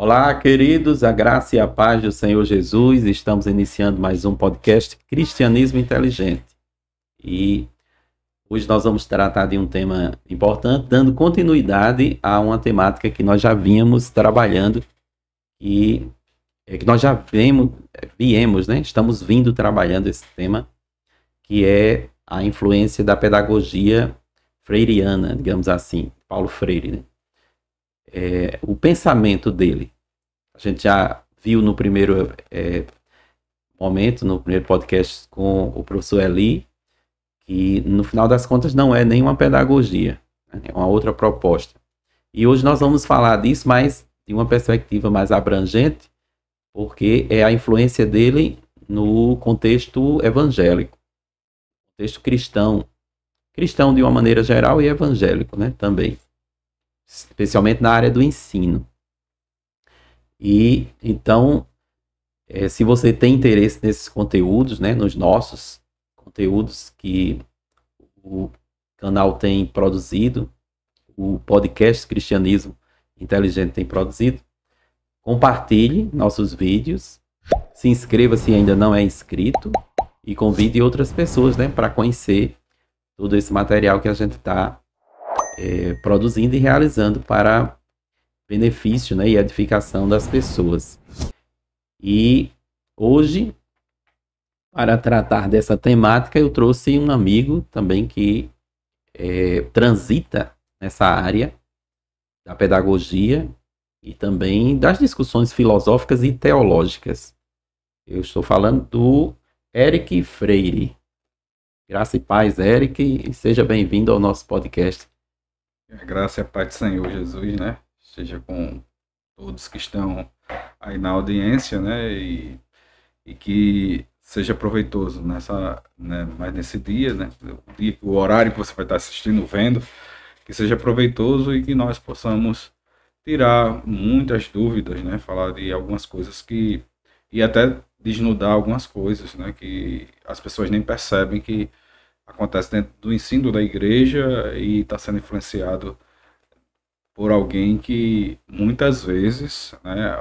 Olá, queridos, a graça e a paz do Senhor Jesus. Estamos iniciando mais um podcast Cristianismo Inteligente. E hoje nós vamos tratar de um tema importante, dando continuidade a uma temática que nós já vínhamos trabalhando e que nós já viemos, né? Estamos vindo trabalhando esse tema, que é a influência da pedagogia freiriana, digamos assim, Paulo Freire, né? O pensamento dele. A gente já viu no primeiro momento, no primeiro podcast com o professor Eli, que no final das contas não é nenhuma pedagogia, né? É uma outra proposta. E hoje nós vamos falar disso, mas de uma perspectiva mais abrangente, porque é a influência dele no contexto evangélico, contexto cristão de uma maneira geral e evangélico, né, também, especialmente na área do ensino. E então, se você tem interesse nesses conteúdos, né, nos nossos conteúdos que o canal tem produzido, o podcast Cristianismo Inteligente tem produzido, compartilhe nossos vídeos, se inscreva se ainda não é inscrito e convide outras pessoas, né, para conhecer todo esse material que a gente está produzindo e realizando para benefício, né, e edificação das pessoas. E hoje, para tratar dessa temática, eu trouxe um amigo também que transita nessa área da pedagogia e também das discussões filosóficas e teológicas. Eu estou falando do Eric Freire. Graça e paz, Eric, e seja bem-vindo ao nosso podcast. A graça e a paz do Senhor Jesus, né? Seja com todos que estão aí na audiência, né? E que seja proveitoso mais nesse dia, né? O horário que você vai estar assistindo, vendo, que seja proveitoso e que nós possamos tirar muitas dúvidas, né? Falar de algumas coisas e até desnudar algumas coisas, né? Que as pessoas nem percebem que acontece dentro do ensino da igreja e está sendo influenciado por alguém que muitas vezes, né,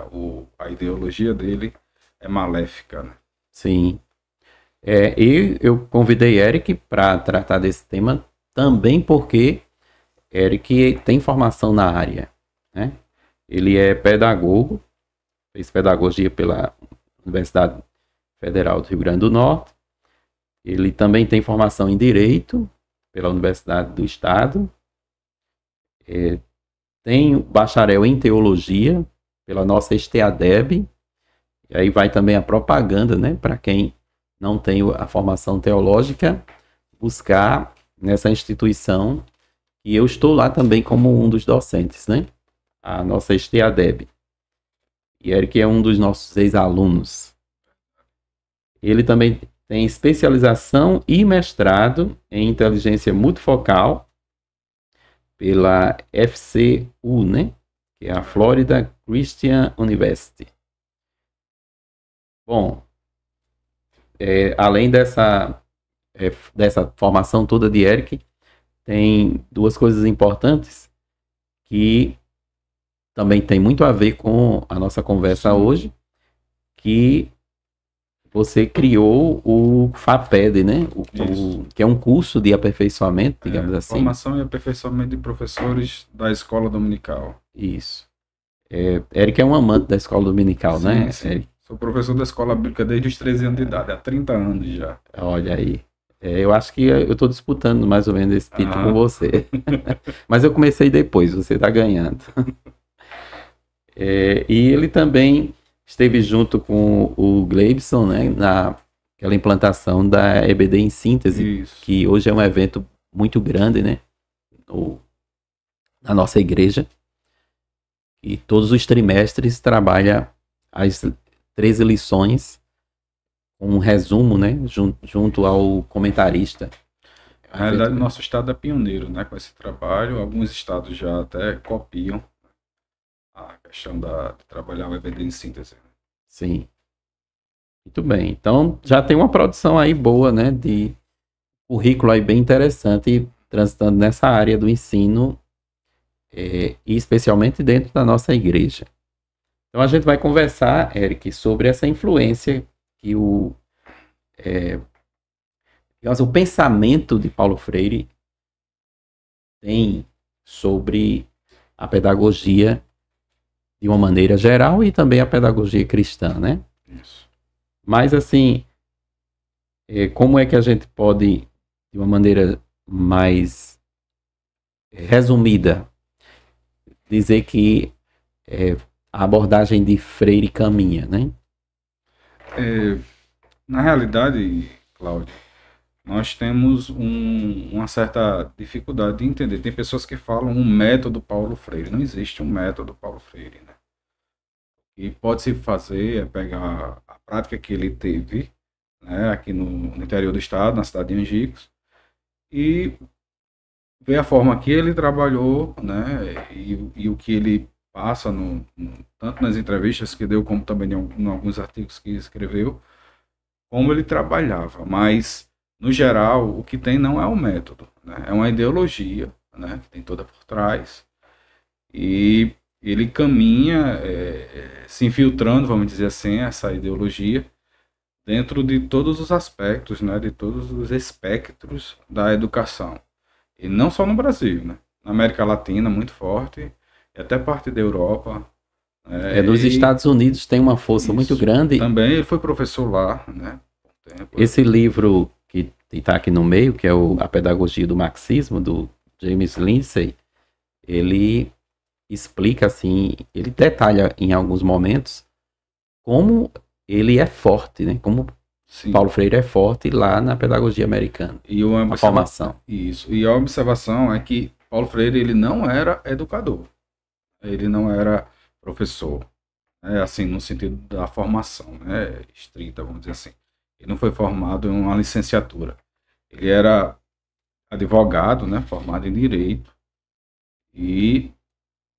a ideologia dele é maléfica, né? Sim. E eu convidei Eric para tratar desse tema também porque Eric tem formação na área, né? Ele é pedagogo, fez pedagogia pela Universidade Federal do Rio Grande do Norte. Ele também tem formação em Direito pela Universidade do Estado. Tem bacharel em Teologia pela nossa STADEB. E aí vai também a propaganda, né? Para quem não tem a formação teológica, buscar nessa instituição. E eu estou lá também como um dos docentes, né? A nossa STADEB. E Eric é um dos nossos ex-alunos. Ele também tem especialização e mestrado em inteligência multifocal pela FCU, né? Que é a Florida Christian University. Bom, além dessa formação toda de Eric, tem duas coisas importantes que também tem muito a ver com a nossa conversa hoje, que você criou o FAPED, né? Que é um curso de aperfeiçoamento, digamos assim. Formação e aperfeiçoamento de professores da escola dominical. Isso. Eric é um amante da escola dominical, sim, né? Sim. Sou professor da escola bíblica desde os 13 anos de idade, há 30 anos já. Olha aí. Eu acho que eu estou disputando mais ou menos esse título com você. Mas eu comecei depois, você está ganhando. E ele também esteve junto com o Gleibson, né, naquela implantação da EBD em síntese. Isso. Que hoje é um evento muito grande, né, na nossa igreja. E todos os trimestres trabalha as 13 lições, um resumo, né, junto ao comentarista. Na realidade, o nosso estado é pioneiro, né, com esse trabalho. Alguns estados já até copiam a questão de trabalhar o EBD em síntese. Sim. Muito bem. Então, já tem uma produção aí boa, né, de currículo aí bem interessante, transitando nessa área do ensino, e especialmente dentro da nossa igreja. Então a gente vai conversar, Eric, sobre essa influência que digamos, o pensamento de Paulo Freire tem sobre a pedagogia de uma maneira geral e também a pedagogia cristã, né? Isso. Mas assim, como é que a gente pode, de uma maneira mais resumida, dizer que a abordagem de Freire caminha, né? Na realidade, Cláudio, nós temos uma certa dificuldade de entender. Tem pessoas que falam um método Paulo Freire. Não existe um método Paulo Freire, né? E pode-se fazer é pegar a prática que ele teve, né, aqui no interior do estado, na cidade de Angicos, e ver a forma que ele trabalhou, né, e o que ele passa, tanto nas entrevistas que deu, como também em alguns artigos que escreveu, como ele trabalhava. Mas, no geral, o que tem não é um método, né, é uma ideologia, né, que tem toda por trás, e ele caminha se infiltrando, vamos dizer assim, essa ideologia dentro de todos os aspectos, né, de todos os espectros da educação. E não só no Brasil, né? Na América Latina, muito forte, e até parte da Europa. Nos Estados Unidos tem uma força muito grande. Também ele foi professor lá, né? Esse livro que está aqui no meio, que é A Pedagogia do Marxismo, do James Lindsay, ele explica assim, ele detalha em alguns momentos como ele é forte, né? Como Sim. Paulo Freire é forte lá na pedagogia americana. E a formação. Isso. E a observação é que Paulo Freire ele não era educador. Ele não era professor. Assim, no sentido da formação, né? Estrita, vamos dizer assim. Ele não foi formado em uma licenciatura. Ele era advogado, né? Formado em direito. E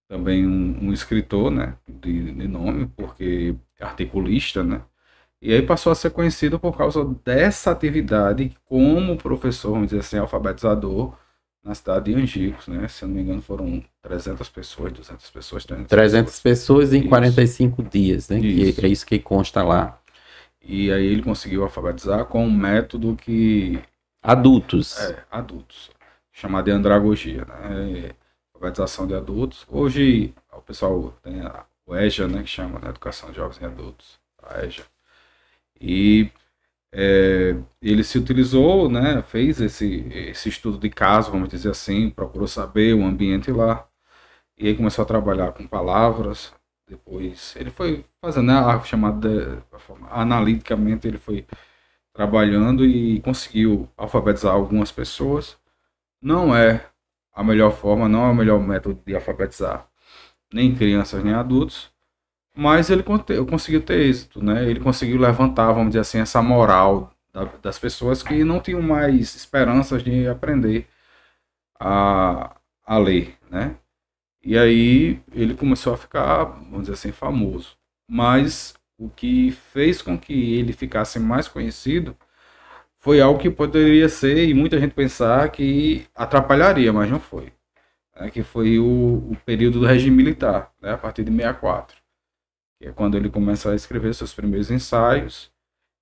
também um escritor, né? De nome, porque articulista, né? E aí passou a ser conhecido por causa dessa atividade como professor, vamos dizer assim, alfabetizador na cidade de Angicos, né? Se eu não me engano foram 300 pessoas, 200 pessoas, 300 pessoas em 45 dias, né? Isso. Que é isso que consta lá. E aí ele conseguiu alfabetizar com um método que... Adultos. Adultos. Chamado de andragogia, né? Alfabetização de adultos. Hoje o pessoal tem o EJA, né? Que chama, né? Educação de Jovens e Adultos. A EJA. E ele se utilizou, né, fez esse estudo de caso, vamos dizer assim, procurou saber o ambiente lá, e aí começou a trabalhar com palavras. Depois ele foi fazendo, né, a chamada analiticamente, ele foi trabalhando e conseguiu alfabetizar algumas pessoas. Não é a melhor forma, não é o melhor método de alfabetizar nem crianças nem adultos, mas ele conseguiu ter êxito, né? Ele conseguiu levantar, vamos dizer assim, essa moral das pessoas que não tinham mais esperanças de aprender a ler, né? E aí ele começou a ficar, vamos dizer assim, famoso. Mas o que fez com que ele ficasse mais conhecido foi algo que poderia ser, e muita gente pensar que atrapalharia, mas não foi. Que foi o período do regime militar, né? A partir de 64. Que é quando ele começa a escrever seus primeiros ensaios,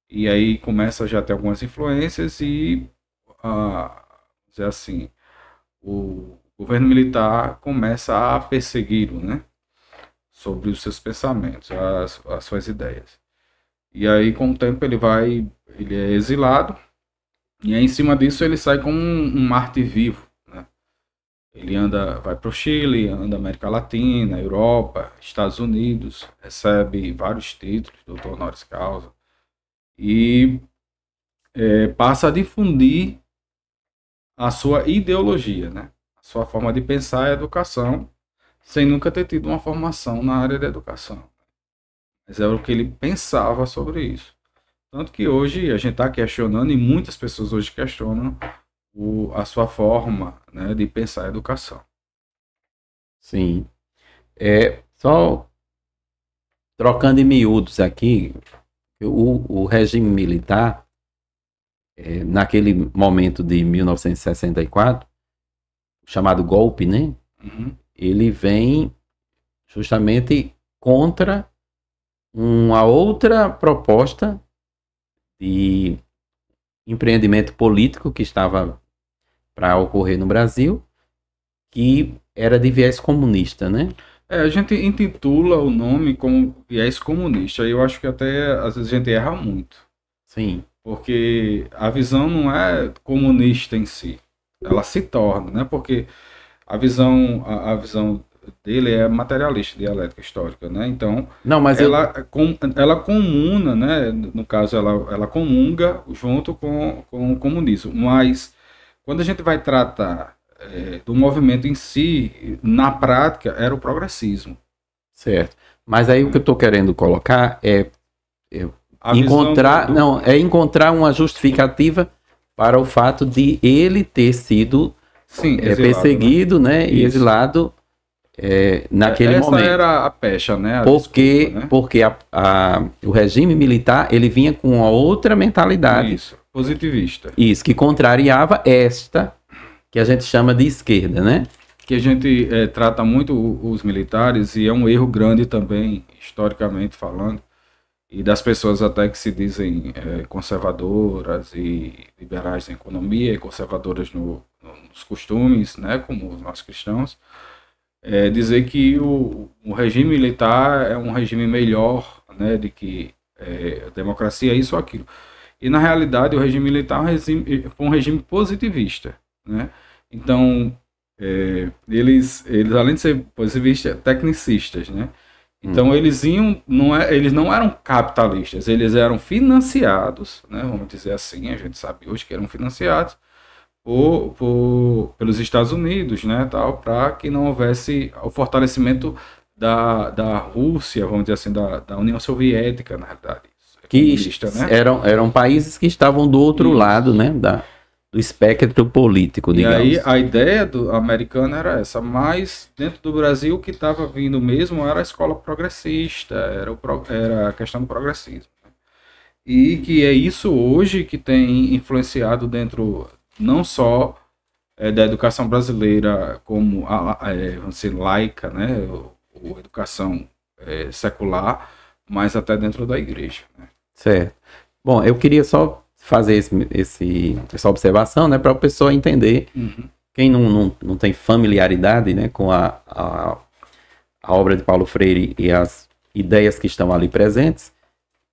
e aí começa já a ter algumas influências e, dizer assim, o governo militar começa a persegui-lo, né, sobre os seus pensamentos, as suas ideias. E aí, com o tempo, ele é exilado, e aí, em cima disso ele sai como um Marte vivo. Ele vai para o Chile, anda na América Latina, Europa, Estados Unidos, recebe vários títulos, doutor honoris causa, e passa a difundir a sua ideologia, né? A sua forma de pensar a educação, sem nunca ter tido uma formação na área da educação. Mas era o que ele pensava sobre isso. Tanto que hoje a gente está questionando, e muitas pessoas hoje questionam, a sua forma, né, de pensar a educação. Sim. Só trocando em miúdos aqui, o regime militar, naquele momento de 1964, chamado golpe, né? Uhum. Ele vem justamente contra uma outra proposta de empreendimento político que estava para ocorrer no Brasil, que era de viés comunista, né? A gente intitula o nome como viés comunista. E eu acho que até às vezes a gente erra muito. Sim, Porque a visão não é comunista em si. Ela se torna, né? Porque a visão dele é materialista, dialética histórica, né? Então, não, mas ela comuna, né? No caso, ela comunga junto com o comunismo. Mas, quando a gente vai tratar do movimento em si, na prática, era o progressismo. certo. Mas aí o que eu estou querendo colocar é A visão encontrar, não, é encontrar uma justificativa para o fato de ele ter sido Sim, exilado, perseguido, né, e Isso. exilado naquele Essa momento. era a pecha, né? A Porque, desculpa, né? porque o regime militar ele vinha com uma outra mentalidade. Isso, positivista. Isso, que contrariava esta que a gente chama de esquerda, né? Que a gente trata muito os militares, e é um erro grande também, historicamente falando, e das pessoas até que se dizem conservadoras e liberais na economia, e conservadoras nos costumes, né, como nós cristãos, dizer que o regime militar é um regime melhor, né, de que a democracia é isso ou aquilo. E na realidade o regime militar foi um regime positivista, né? Então eles além de ser positivistas, tecnicistas, né? Então eles não eram capitalistas, eles eram financiados, né? Vamos dizer assim, a gente sabe hoje que eram financiados pelos Estados Unidos, né, tal, para que não houvesse o fortalecimento da Rússia, vamos dizer assim, da União Soviética, na realidade. Que Né? eram países que estavam do outro lado, né, do espectro político, digamos. E aí a ideia americana era essa, mas dentro do Brasil o que estava vindo mesmo era a escola progressista, era a questão do progressismo. Né? E que é isso hoje que tem influenciado dentro não só da educação brasileira como vamos dizer, laica, né, ou educação secular, mas até dentro da igreja. Né? Certo. Bom, eu queria só fazer essa observação, né, para a pessoa entender, quem não tem familiaridade, né, com a obra de Paulo Freire e as ideias que estão ali presentes,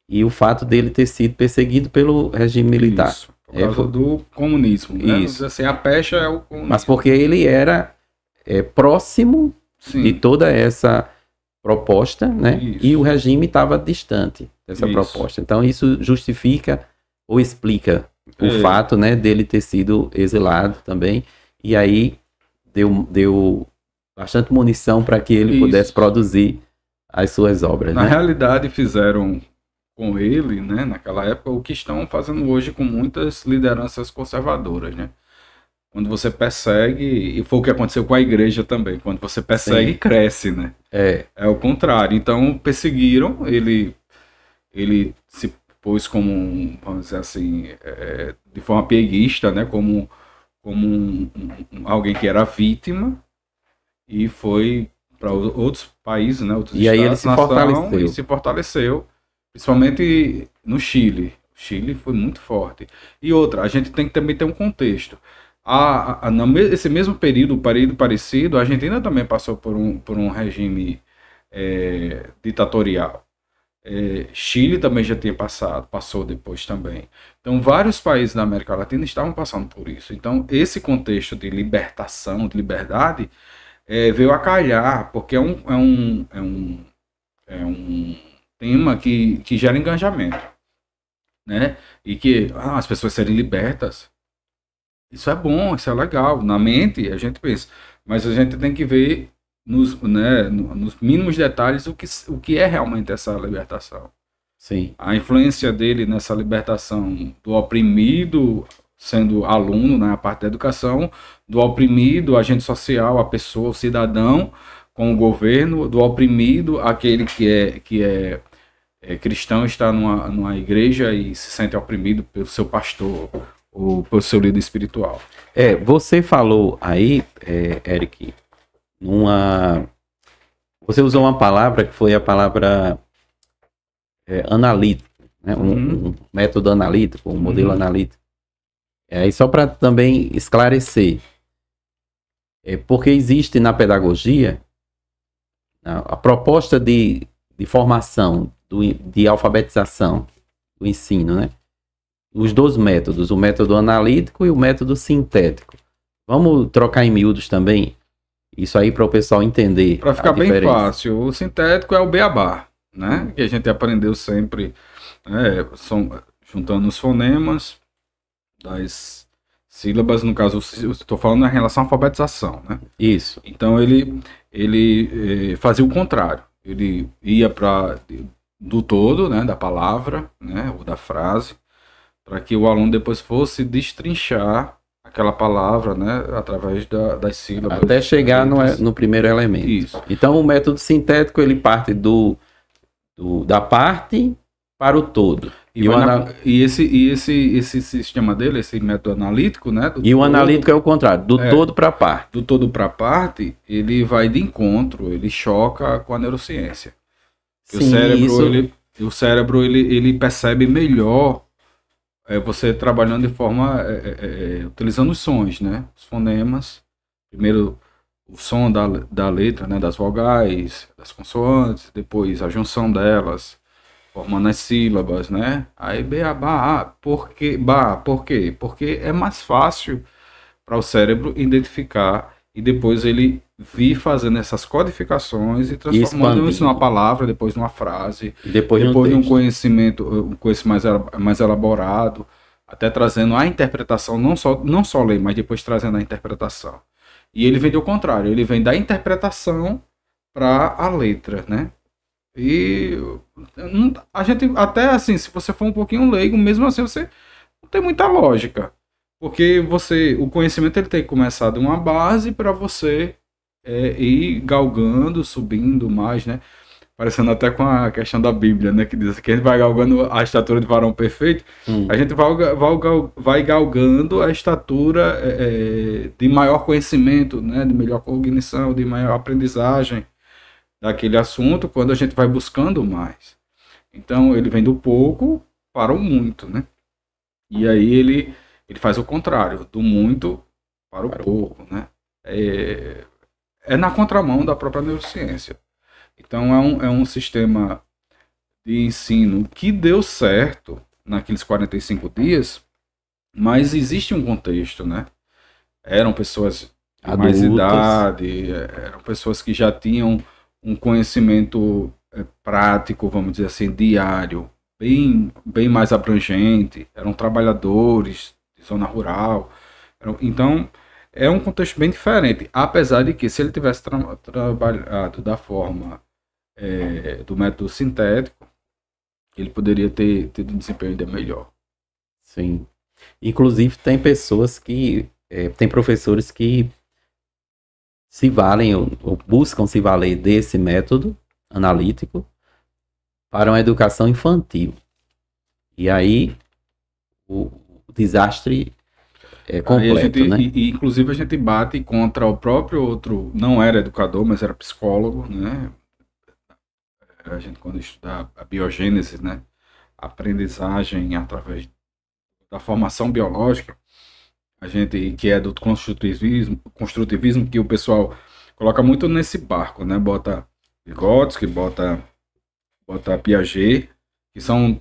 e o fato dele ter sido perseguido pelo regime militar. Isso. Por causa do comunismo, né? Isso. Assim, a pecha é o comunismo. Mas porque ele era próximo de toda essa proposta, né? Isso. E o regime estava distante dessa proposta. Então isso justifica ou explica o fato, né, dele ter sido exilado também. E aí deu bastante munição para que ele pudesse produzir as suas obras. Na né? realidade, fizeram com ele, né, naquela época, o que estão fazendo hoje com muitas lideranças conservadoras, né? Quando você persegue, e foi o que aconteceu com a igreja também, quando você persegue, cresce, né? É o contrário. Então, perseguiram, ele se pôs como, vamos dizer assim, de forma pieguista, né? Como alguém que era vítima, e foi para outros países, né? Outros estados, aí ele se fortaleceu. Principalmente no Chile. O Chile foi muito forte. E outra, a gente tem que também ter um contexto. Nesse mesmo período parecido, a Argentina também passou por um regime ditatorial. Chile também já tinha passou depois também. Então, vários países da América Latina estavam passando por isso. Então, esse contexto de libertação, de liberdade, veio a calhar, porque é um tema que gera engajamento, né? E que as pessoas serem libertas, isso é bom, isso é legal. Na mente a gente pensa, mas a gente tem que ver nos mínimos detalhes o que é realmente essa libertação. Sim. A influência dele nessa libertação do oprimido, sendo aluno, né, a parte da educação, do oprimido, agente social, a pessoa, o cidadão, com o governo, do oprimido, aquele que é cristão, está numa igreja e se sente oprimido pelo seu pastor ou pelo seu líder espiritual. Você falou aí, Eric, você usou uma palavra que foi a palavra analítico, né? Um método analítico, um modelo analítico. E só para também esclarecer, porque existe na pedagogia a proposta de formação, de alfabetização do ensino, né? Os dois métodos, o método analítico e o método sintético. Vamos trocar em miúdos também? Isso aí para o pessoal entender. Para ficar bem fácil, o sintético é o beabá, né? Que a gente aprendeu sempre, juntando os fonemas das sílabas, no caso, eu estou falando em relação à alfabetização, né? Isso. Então ele fazia o contrário. Ele ia do todo, né, da palavra, né, ou da frase, para que o aluno depois fosse destrinchar aquela palavra, né, através das sílabas. Até chegar no primeiro elemento. Isso. Então o método sintético ele parte da parte para o todo. E esse sistema dele, esse método analítico, né? O analítico é o contrário, do todo para a parte. Do todo para a parte, ele vai de encontro, ele choca com a neurociência. Sim, o cérebro ele percebe melhor você trabalhando de forma utilizando os sons, né? Os fonemas. Primeiro o som da letra, né? Das vogais, das consoantes, depois a junção delas, formando as sílabas, né? Aí beabá, por quê? Porque é mais fácil para o cérebro identificar e depois ele vir fazendo essas codificações e transformando isso numa palavra, depois numa frase, depois num conhecimento mais elaborado, até trazendo a interpretação, não só ler, mas depois trazendo a interpretação. E ele vem do contrário, ele vem da interpretação para a letra, né? E a gente, até assim, se você for um pouquinho leigo, mesmo assim você não tem muita lógica. Porque o conhecimento ele tem que começar de uma base para você ir galgando, subindo mais, né? Parecendo até com a questão da Bíblia, né? Que diz que a gente vai galgando a estatura de varão perfeito. A gente vai galgando a estatura de maior conhecimento, né? De melhor cognição, de maior aprendizagem daquele assunto, quando a gente vai buscando mais. Então, ele vem do pouco para o muito, né? E aí ele faz o contrário, do muito para o pouco, né? É na contramão da própria neurociência. Então é um sistema de ensino que deu certo naqueles 45 dias, mas existe um contexto, né? Eram pessoas de mais idade, eram pessoas que já tinham um conhecimento prático, vamos dizer assim, diário, bem mais abrangente, eram trabalhadores de zona rural. Então, é um contexto bem diferente, apesar de que se ele tivesse trabalhado da forma do método sintético, ele poderia ter tido um desempenho ainda melhor. Sim. Inclusive, tem professores que se valem ou buscam se valer desse método analítico para uma educação infantil. E aí, o desastre é completo, né? Inclusive a gente bate contra o próprio outro, não era educador, mas era psicólogo, né? A gente, quando estuda a biogênese, né? A aprendizagem através da formação biológica, a gente, que é do construtivismo, que o pessoal coloca muito nesse barco, né? Bota Vygotsky, bota Piaget, que são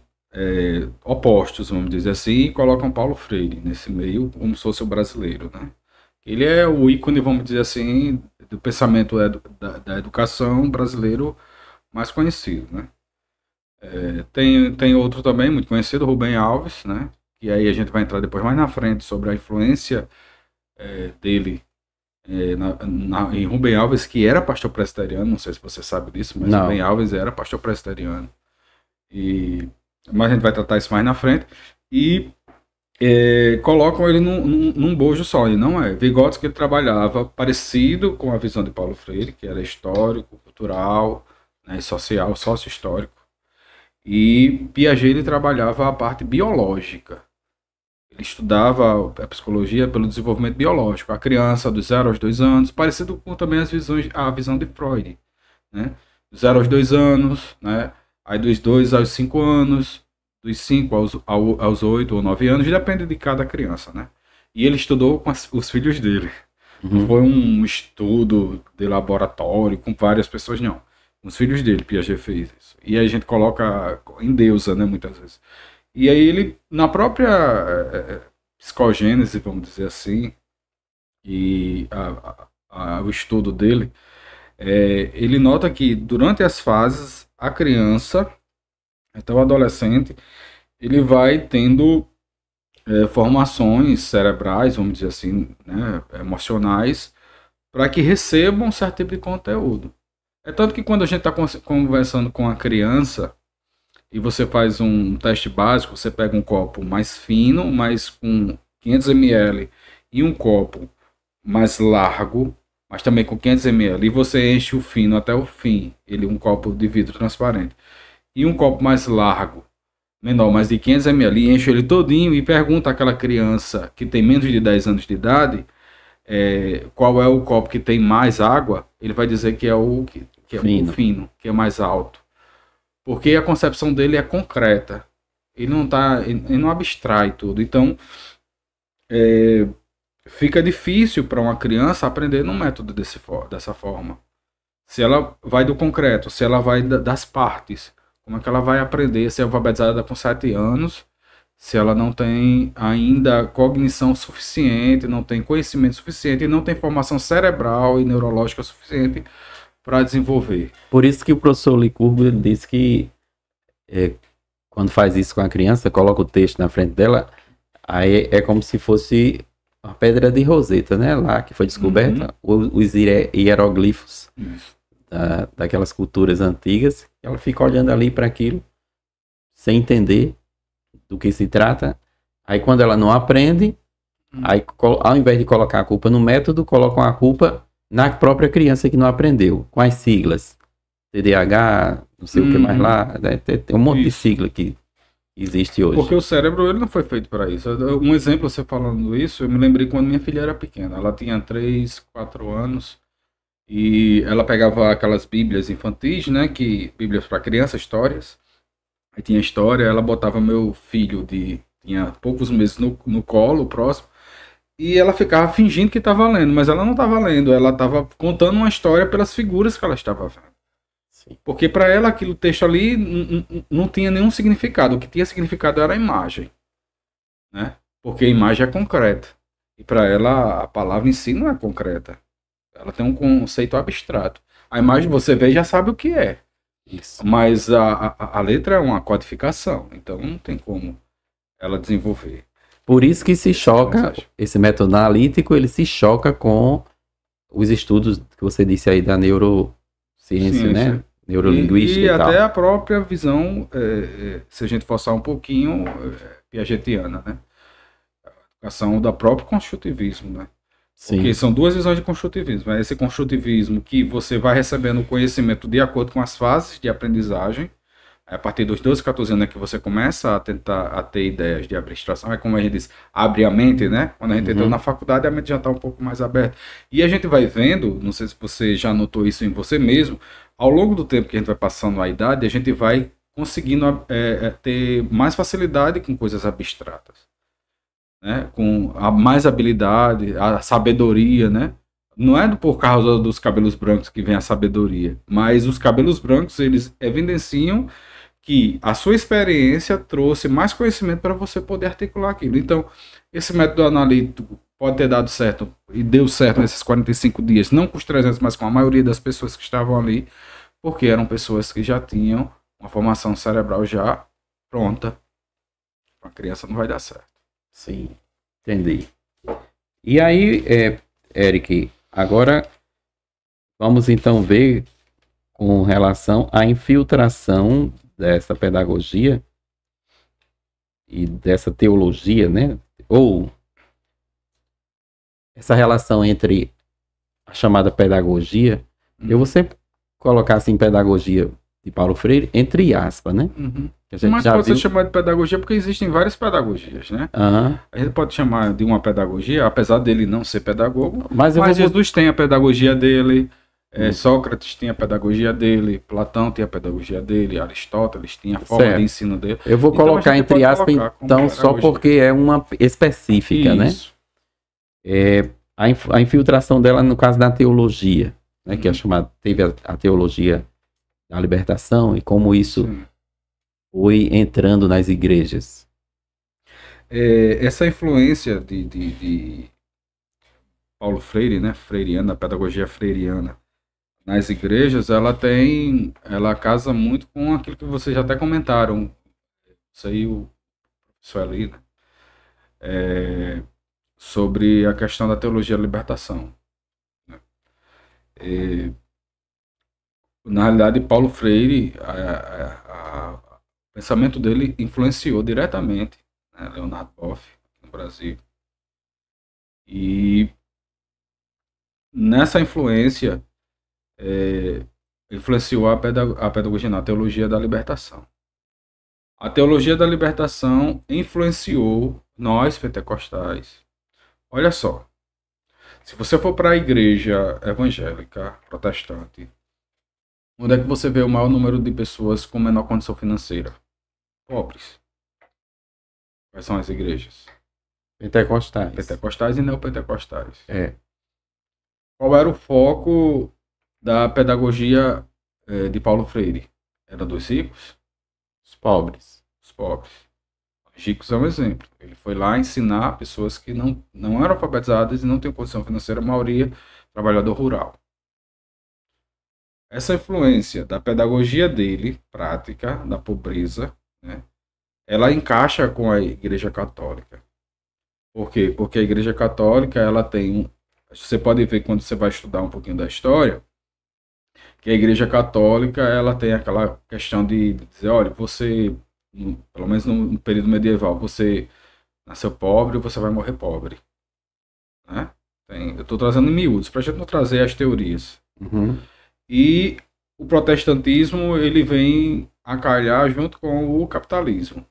opostos, vamos dizer assim, e colocam Paulo Freire nesse meio, como se fosse o brasileiro, né? Ele é o ícone, vamos dizer assim, do pensamento da educação brasileiro mais conhecido, né? Tem outro também muito conhecido, Rubem Alves, né? E aí a gente vai entrar depois mais na frente sobre a influência dele em Rubem Alves, que era pastor presbiteriano, não sei se você sabe disso, mas não. Rubem Alves era pastor presbiteriano. Mas a gente vai tratar isso mais na frente. E colocam ele num bojo só, e não é. Vygotsky, ele trabalhava parecido com a visão de Paulo Freire, que era histórico, cultural, né, social, sócio-histórico. E Piaget, ele trabalhava a parte biológica. Ele estudava a psicologia pelo desenvolvimento biológico. A criança dos 0 aos 2 anos, parecido com também a visão de Freud, né? Dos 0 aos 2 anos, né? Aí dos 2 aos 5 anos, dos 5 aos 8 ou 9 anos, depende de cada criança, né? E ele estudou com os filhos dele. Não foi um estudo de laboratório com várias pessoas, não. Os filhos dele, Piaget fez isso. E aí a gente coloca em deusa, né, muitas vezes. E aí ele, na própria psicogênese, vamos dizer assim, e o estudo dele, ele nota que durante as fases, a criança, até o adolescente, ele vai tendo formações cerebrais, vamos dizer assim, né, emocionais, para que recebam um certo tipo de conteúdo. É tanto que quando a gente está conversando com a criança e você faz um teste básico, você pega um copo mais fino, mais com 500 ml, e um copo mais largo, mas também com 500 ml, e você enche o fino até o fim, ele um copo de vidro transparente, e um copo mais largo, menor, mais de 500 ml, e enche ele todinho e pergunta àquela criança que tem menos de 10 anos de idade qual é o copo que tem mais água, ele vai dizer que é o fino, que é mais alto. Porque a concepção dele é concreta. Ele não abstrai tudo. Então, fica difícil para uma criança aprender num método dessa forma. Se ela vai do concreto, se ela vai das partes, como é que ela vai aprender ser alfabetizada com 7 anos, se ela não tem ainda cognição suficiente, não tem conhecimento suficiente, e não tem formação cerebral e neurológica suficiente para desenvolver. Por isso que o professor Licurgo disse que quando faz isso com a criança, coloca o texto na frente dela, aí é como se fosse a pedra de Roseta, né? Lá que foi descoberta, os hieroglifos daquelas culturas antigas. Ela fica olhando ali para aquilo, sem entender do que se trata. Aí quando ela não aprende, aí ao invés de colocar a culpa no método, colocam a culpa na própria criança que não aprendeu, com as siglas. TDAH, não sei o que mais lá, tem um monte de sigla que existe hoje. Porque o cérebro ele não foi feito para isso. Um exemplo, você falando isso, eu me lembrei quando minha filha era pequena. Ela tinha 3, 4 anos e ela pegava aquelas bíblias infantis, né, bíblias para criança, histórias. Aí tinha história, ela botava meu filho tinha poucos meses no colo, próximo, e ela ficava fingindo que estava lendo, mas ela não estava lendo, ela estava contando uma história pelas figuras que ela estava vendo. Sim. Porque para ela aquele texto ali não tinha nenhum significado, o que tinha significado era a imagem, né? Porque a imagem é concreta, e para ela a palavra em si não é concreta, ela tem um conceito abstrato. A imagem você vê e já sabe o que é. Isso. Mas a letra é uma codificação, então não tem como ela desenvolver. Por isso que se choca, esse método analítico, ele se choca com os estudos que você disse aí da neurociência, né? Neurolinguística e até tal. A própria visão, se a gente forçar um pouquinho, piagetiana, né? A educação da próprio construtivismo, né? Sim. Porque são duas visões de construtivismo. Esse construtivismo que você vai recebendo o conhecimento de acordo com as fases de aprendizagem. A partir dos 12, 14 anos é que você começa a ter ideias de abstração. É como a gente diz, abre a mente, né? Quando a gente entra na faculdade, a mente já está um pouco mais aberta. E a gente vai vendo, não sei se você já notou isso em você mesmo, ao longo do tempo que a gente vai passando a idade, a gente vai conseguindo ter mais facilidade com coisas abstratas. Né, com a mais habilidade, a sabedoria, né? Não é por causa dos cabelos brancos que vem a sabedoria, mas os cabelos brancos, eles evidenciam que a sua experiência trouxe mais conhecimento para você poder articular aquilo. Então, esse método analítico pode ter dado certo, e deu certo nesses 45 dias, não com os 300, mas com a maioria das pessoas que estavam ali, porque eram pessoas que já tinham uma formação cerebral já pronta. A criança não vai dar certo. Sim, entendi. E aí, Eric, agora vamos então ver com relação à infiltração dessa pedagogia e dessa teologia, né? Ou essa relação entre a chamada pedagogia, eu vou sempre colocar assim pedagogia de Paulo Freire, entre aspas, né? Mas pode ser chamado de pedagogia porque existem várias pedagogias, né? A gente pode chamar de uma pedagogia, apesar dele não ser pedagogo, mas Jesus tem a pedagogia dele, Sócrates tinha a pedagogia dele, Platão tinha a pedagogia dele, Aristóteles tinha a forma de ensino dele. Eu vou colocar entre aspas, então, só porque é uma específica, Isso. né? A infiltração dela no caso da teologia, né? Que é chamada, teve a teologia da libertação e como isso foi entrando nas igrejas. Essa influência de Paulo Freire, né? Freiriana, a pedagogia freiriana, nas igrejas, ela casa muito com aquilo que vocês já até comentaram. Isso aí, o professor ali, né? Sobre a questão da teologia da libertação. Né? Na realidade, Paulo Freire, o pensamento dele influenciou diretamente, né, Leonardo Boff, no Brasil. E nessa influência, influenciou a pedagogia, a teologia da libertação. A teologia da libertação influenciou nós, pentecostais. Olha só, se você for para a igreja evangélica, protestante, onde é que você vê o maior número de pessoas com menor condição financeira? Pobres. Quais são as igrejas? Pentecostais. Pentecostais e neopentecostais. Qual era o foco da pedagogia de Paulo Freire? Era dos ricos? Os pobres. Os pobres. Os ricos é um exemplo. Ele foi lá ensinar pessoas que não eram alfabetizadas e não tinham condição financeira, a maioria trabalhador rural. Essa influência da pedagogia dele, prática, da pobreza, né, ela encaixa com a Igreja Católica. Por quê? Porque a Igreja Católica, ela tem... Você pode ver quando você vai estudar um pouquinho da história, que a Igreja Católica, ela tem aquela questão de dizer, olha, você, pelo menos no período medieval, você nasceu pobre, você vai morrer pobre. Né? Eu estou trazendo em miúdos, para a gente não trazer as teorias. E o protestantismo, ele vem a calhar junto com o capitalismo.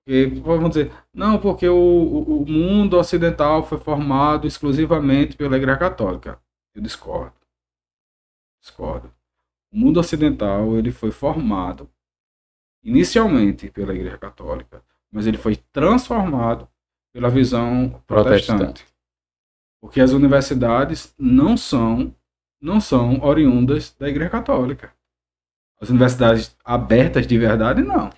Porque, vamos dizer, não, porque o mundo ocidental foi formado exclusivamente pela Igreja Católica. Eu discordo. O mundo ocidental, ele foi formado inicialmente pela Igreja Católica, mas ele foi transformado pela visão protestante. Porque as universidades não são oriundas da Igreja Católica. As universidades abertas de verdade, não.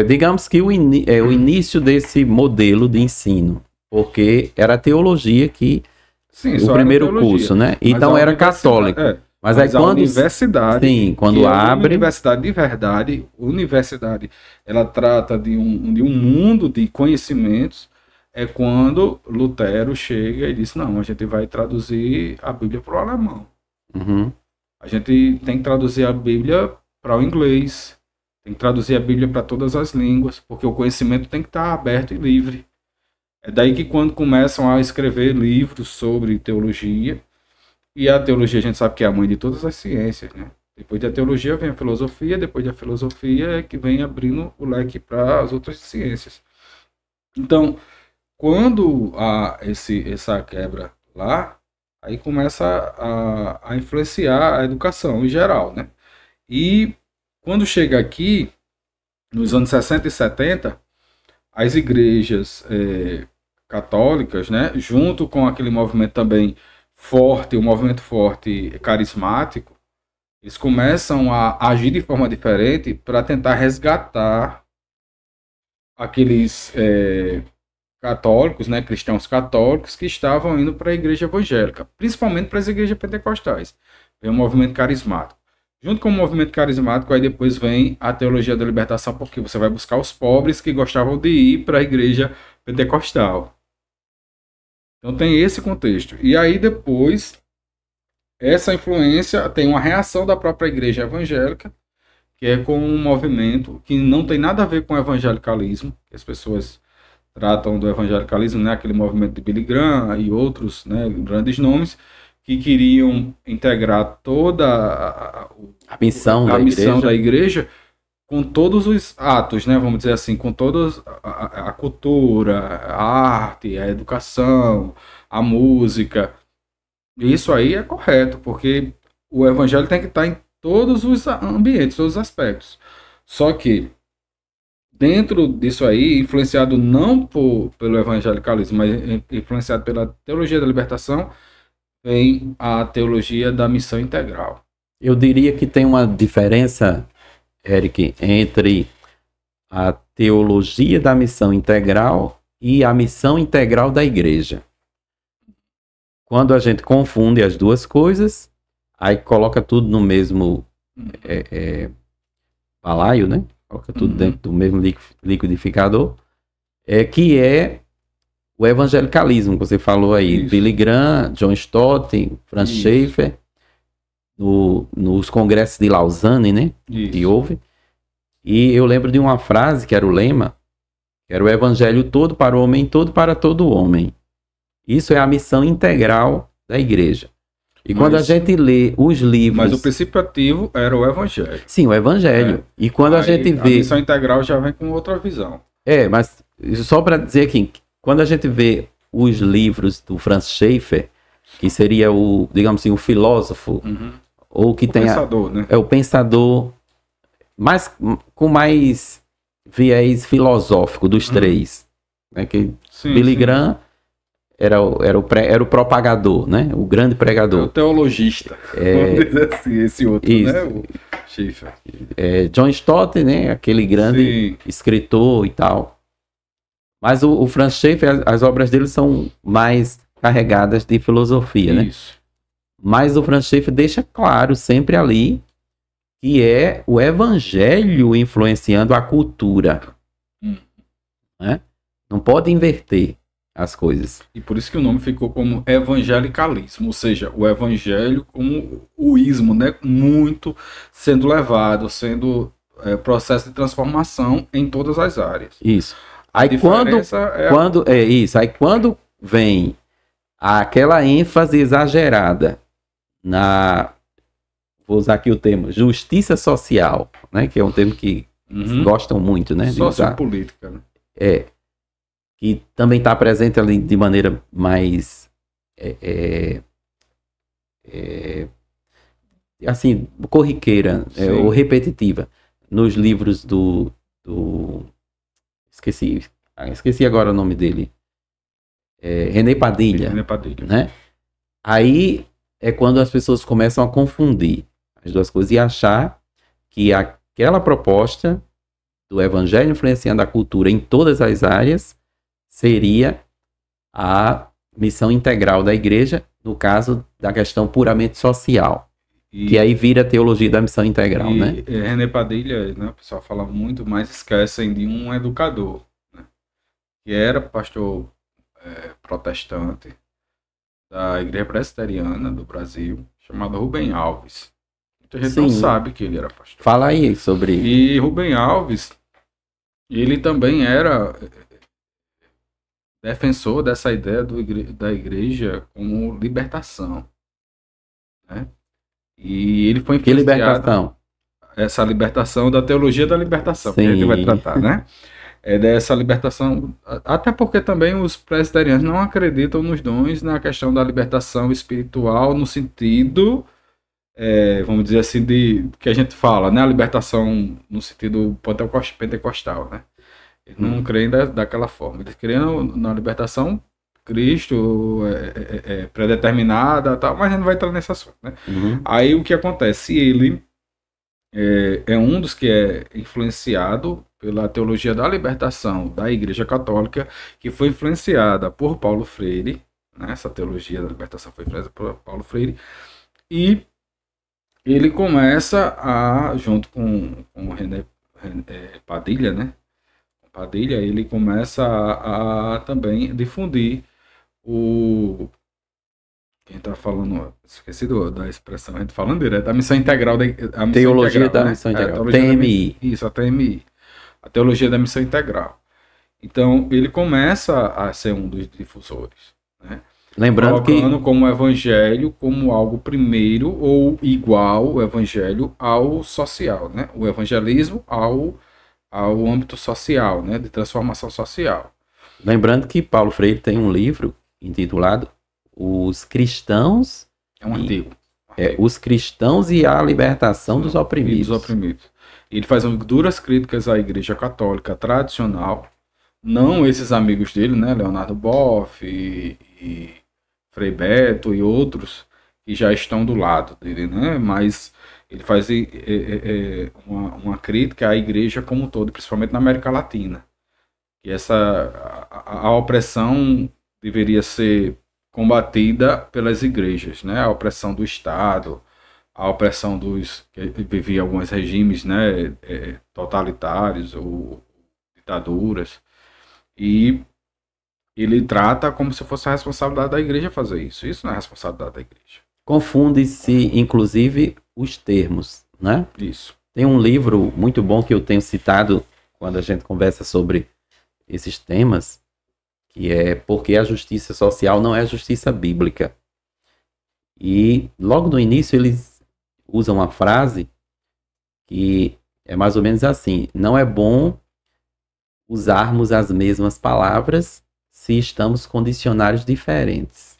Digamos que o início desse modelo de ensino, porque era a teologia que... Sim, o primeiro curso, né? Então era católico. Mas aí a universidade... Sim, quando abre... Universidade de verdade, universidade, ela trata de um mundo de conhecimentos, é quando Lutero chega e diz, não, a gente vai traduzir a Bíblia para o alemão. A gente tem que traduzir a Bíblia para o inglês, tem que traduzir a Bíblia para todas as línguas, porque o conhecimento tem que estar aberto e livre. É daí que quando começam a escrever livros sobre teologia, e a teologia a gente sabe que é a mãe de todas as ciências, né? Depois da teologia vem a filosofia, depois da filosofia é que vem abrindo o leque para as outras ciências. Então, quando há essa quebra lá, aí começa a influenciar a educação em geral, né? E quando chega aqui, nos anos 60 e 70, as igrejas católicas, né, junto com aquele movimento também forte, um movimento forte carismático, eles começam a agir de forma diferente para tentar resgatar aqueles católicos, né, cristãos católicos que estavam indo para a igreja evangélica, principalmente para as igrejas pentecostais. Vem um movimento carismático. Junto com o movimento carismático, aí depois vem a teologia da libertação, porque você vai buscar os pobres que gostavam de ir para a igreja pentecostal. Então tem esse contexto. E aí depois, essa influência tem uma reação da própria igreja evangélica, que é com um movimento que não tem nada a ver com o evangelicalismo, que as pessoas tratam do evangelicalismo, né, aquele movimento de Billy Graham e outros, né, grandes nomes, que queriam integrar toda a missão da igreja com todos os atos, né, vamos dizer assim, com toda a cultura, a arte, a educação, a música. Isso aí é correto, porque o evangelho tem que estar em todos os ambientes, todos os aspectos. Só que dentro disso aí, influenciado não pelo evangelicalismo, mas influenciado pela teologia da libertação, vem a teologia da missão integral. Eu diria que tem uma diferença, Eric, entre a teologia da missão integral e a missão integral da igreja. Quando a gente confunde as duas coisas, aí coloca tudo no mesmo balaio, né? Coloca tudo dentro do mesmo liquidificador, que é o evangelicalismo que você falou aí. Isso. Billy Graham, John Stott, Franz Isso. Schaeffer, nos congressos de Lausanne, né? Isso. Que houve. E eu lembro de uma frase que era o lema, que era o evangelho todo para o homem, todo para todo homem. Isso é a missão integral da igreja. E quando a gente lê os livros... Mas o princípio ativo era o evangelho. Sim, o evangelho. E quando a gente vê... A missão integral já vem com outra visão. Mas só para dizer aqui, quando a gente vê os livros do Franz Schaeffer, que seria o, digamos assim, o filósofo, ou que tem pensador, né? É o pensador com mais viés filosófico dos três. Né? Que Billy Graham era o propagador, né? O grande pregador. O teologista. Vamos dizer assim, esse outro, isso. Né? O Schaeffer. John Stott, né? Aquele grande escritor e tal. Mas o Franz Schaeffer, as obras dele são mais carregadas de filosofia, isso. Né? Mas o Franz Schaeffer deixa claro sempre ali que é o evangelho influenciando a cultura. Né? Não pode inverter as coisas. E por isso que o nome ficou como evangelicalismo, ou seja, o evangelho como o ismo, né? Muito sendo levado, sendo processo de transformação em todas as áreas. Isso. Aí quando vem aquela ênfase exagerada vou usar aqui o termo justiça social, né, que é um termo que gostam muito, né, sociopolítica, né? Que também está presente ali de maneira mais assim, corriqueira, ou repetitiva nos livros do esqueci agora o nome dele. René Padilha. Né? Aí é quando as pessoas começam a confundir as duas coisas e achar que aquela proposta do evangelho influenciando a cultura em todas as áreas seria a missão integral da igreja, no caso da questão puramente social. Que aí vira a teologia da missão integral, né? René Padilha, né, o pessoal fala muito, mas esquecem de um educador, né, que era pastor protestante da Igreja Presbiteriana do Brasil, chamado Rubem Alves. Muita gente não sabe que ele era pastor. Fala aí sobre... E Rubem Alves, ele também era defensor dessa ideia da igreja como libertação, né? E ele foi influenciado... Que libertação? Essa libertação da teologia da libertação, que a gente vai tratar, né? Dessa libertação, até porque também os presbiterianos não acreditam nos dons na questão da libertação espiritual, no sentido, vamos dizer assim, que a gente fala, né? A libertação no sentido pentecostal, né? Eles não creem daquela forma, eles creem na libertação, Cristo predeterminada, tal, mas a gente não vai entrar nesse assunto, né? Aí o que acontece? Ele é um dos que é influenciado pela teologia da libertação da Igreja Católica, que foi influenciada por Paulo Freire, né? Essa teologia da libertação foi influenciada por Paulo Freire, e ele começa junto com René Padilha, né? Padilha, ele começa a também difundir quem está falando, esqueci da expressão, a gente falando direto, a missão integral teologia da missão integral, TMI. Isso, a TMI. A teologia da missão integral. Então, ele começa a ser um dos difusores, né? Lembrando colocando como o evangelho como algo primeiro ou igual o evangelho ao social, né? O evangelismo ao âmbito social, né? De transformação social. Lembrando que Paulo Freire tem um livro intitulado Os Cristãos É um artigo. Os cristãos e a libertação dos oprimidos. Dos oprimidos. Ele faz duras críticas à Igreja Católica tradicional, não esses amigos dele, né, Leonardo Boff e Frei Beto e outros que já estão do lado dele, né, mas ele faz uma crítica à Igreja como um todo, principalmente na América Latina, que a opressão deveria ser combatida pelas igrejas, né, a opressão do Estado, a opressão dos que vivia alguns regimes, né, totalitários ou ditaduras, e ele trata como se fosse a responsabilidade da igreja fazer isso. Isso não é responsabilidade da igreja. Confunde-se, inclusive, os termos, né? Isso. Tem um livro muito bom que eu tenho citado quando a gente conversa sobre esses temas, que é Porque a Justiça Social Não é a Justiça Bíblica. E logo no início eles usa uma frase que é mais ou menos assim: não é bom usarmos as mesmas palavras se estamos com dicionários diferentes.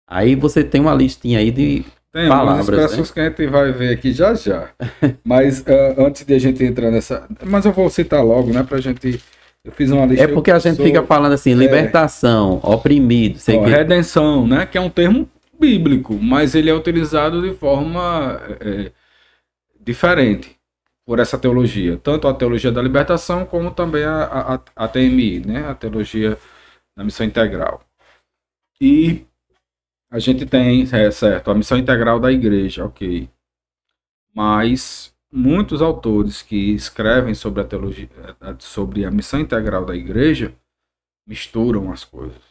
Aí você tem uma listinha aí de palavras, expressões, né, que a gente vai ver aqui já já. Mas antes de a gente entrar nessa... Mas eu vou citar logo, né, pra gente... Eu fiz uma lista... É porque a gente fica falando assim, libertação, oprimido... Redenção, né, que é um termo bíblico, mas ele é utilizado de forma diferente por essa teologia, tanto a teologia da libertação como também a TMI, né, a teologia da missão integral. E a gente tem, certo, a missão integral da igreja, ok, mas muitos autores que escrevem sobre a teologia, sobre a missão integral da igreja, misturam as coisas.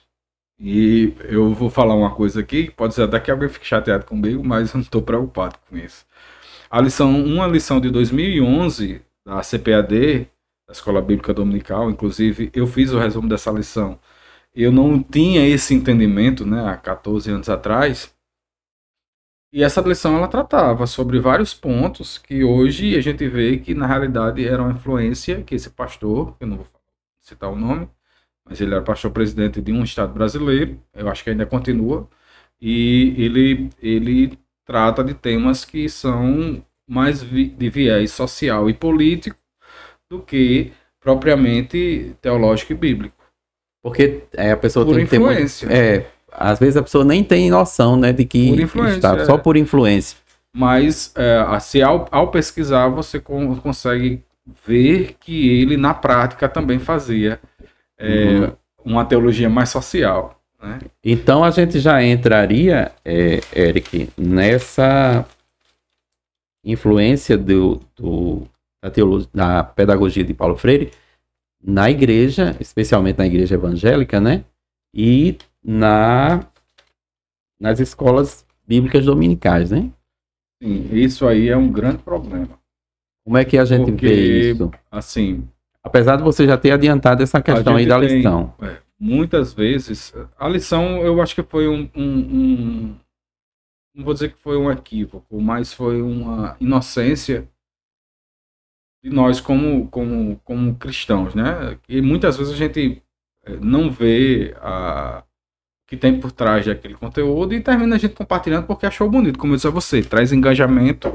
E eu vou falar uma coisa aqui, pode ser até que alguém fique chateado comigo, mas eu não estou preocupado com isso. Uma lição de 2011 da CPAD, da Escola Bíblica Dominical, inclusive eu fiz o resumo dessa lição. Eu não tinha esse entendimento, né, há 14 anos atrás. E essa lição ela tratava sobre vários pontos que hoje a gente vê que na realidade era uma influência que esse pastor, eu não vou citar o nome, mas ele era pastor presidente de um estado brasileiro, eu acho que ainda continua, e ele trata de temas que são mais de viés social e político do que propriamente teológico e bíblico. Porque a pessoa tem que ter influência. Às vezes a pessoa nem tem noção, né, de que está só por influência. Mas assim, ao pesquisar você consegue ver que ele na prática também fazia uma teologia mais social, né? Então a gente já entraria, Eric, nessa influência da pedagogia de Paulo Freire na igreja, especialmente na igreja evangélica, né? E nas escolas bíblicas dominicais, né? Sim, isso aí é um grande problema. Como é que a gente vê isso? Assim, apesar de você já ter adiantado essa questão aí da lição. Muitas vezes, a lição eu acho que foi não vou dizer que foi um equívoco, mas foi uma inocência de nós como cristãos, né? E muitas vezes a gente não vê o que tem por trás daquele conteúdo e termina a gente compartilhando porque achou bonito, como eu disse a você, traz engajamento.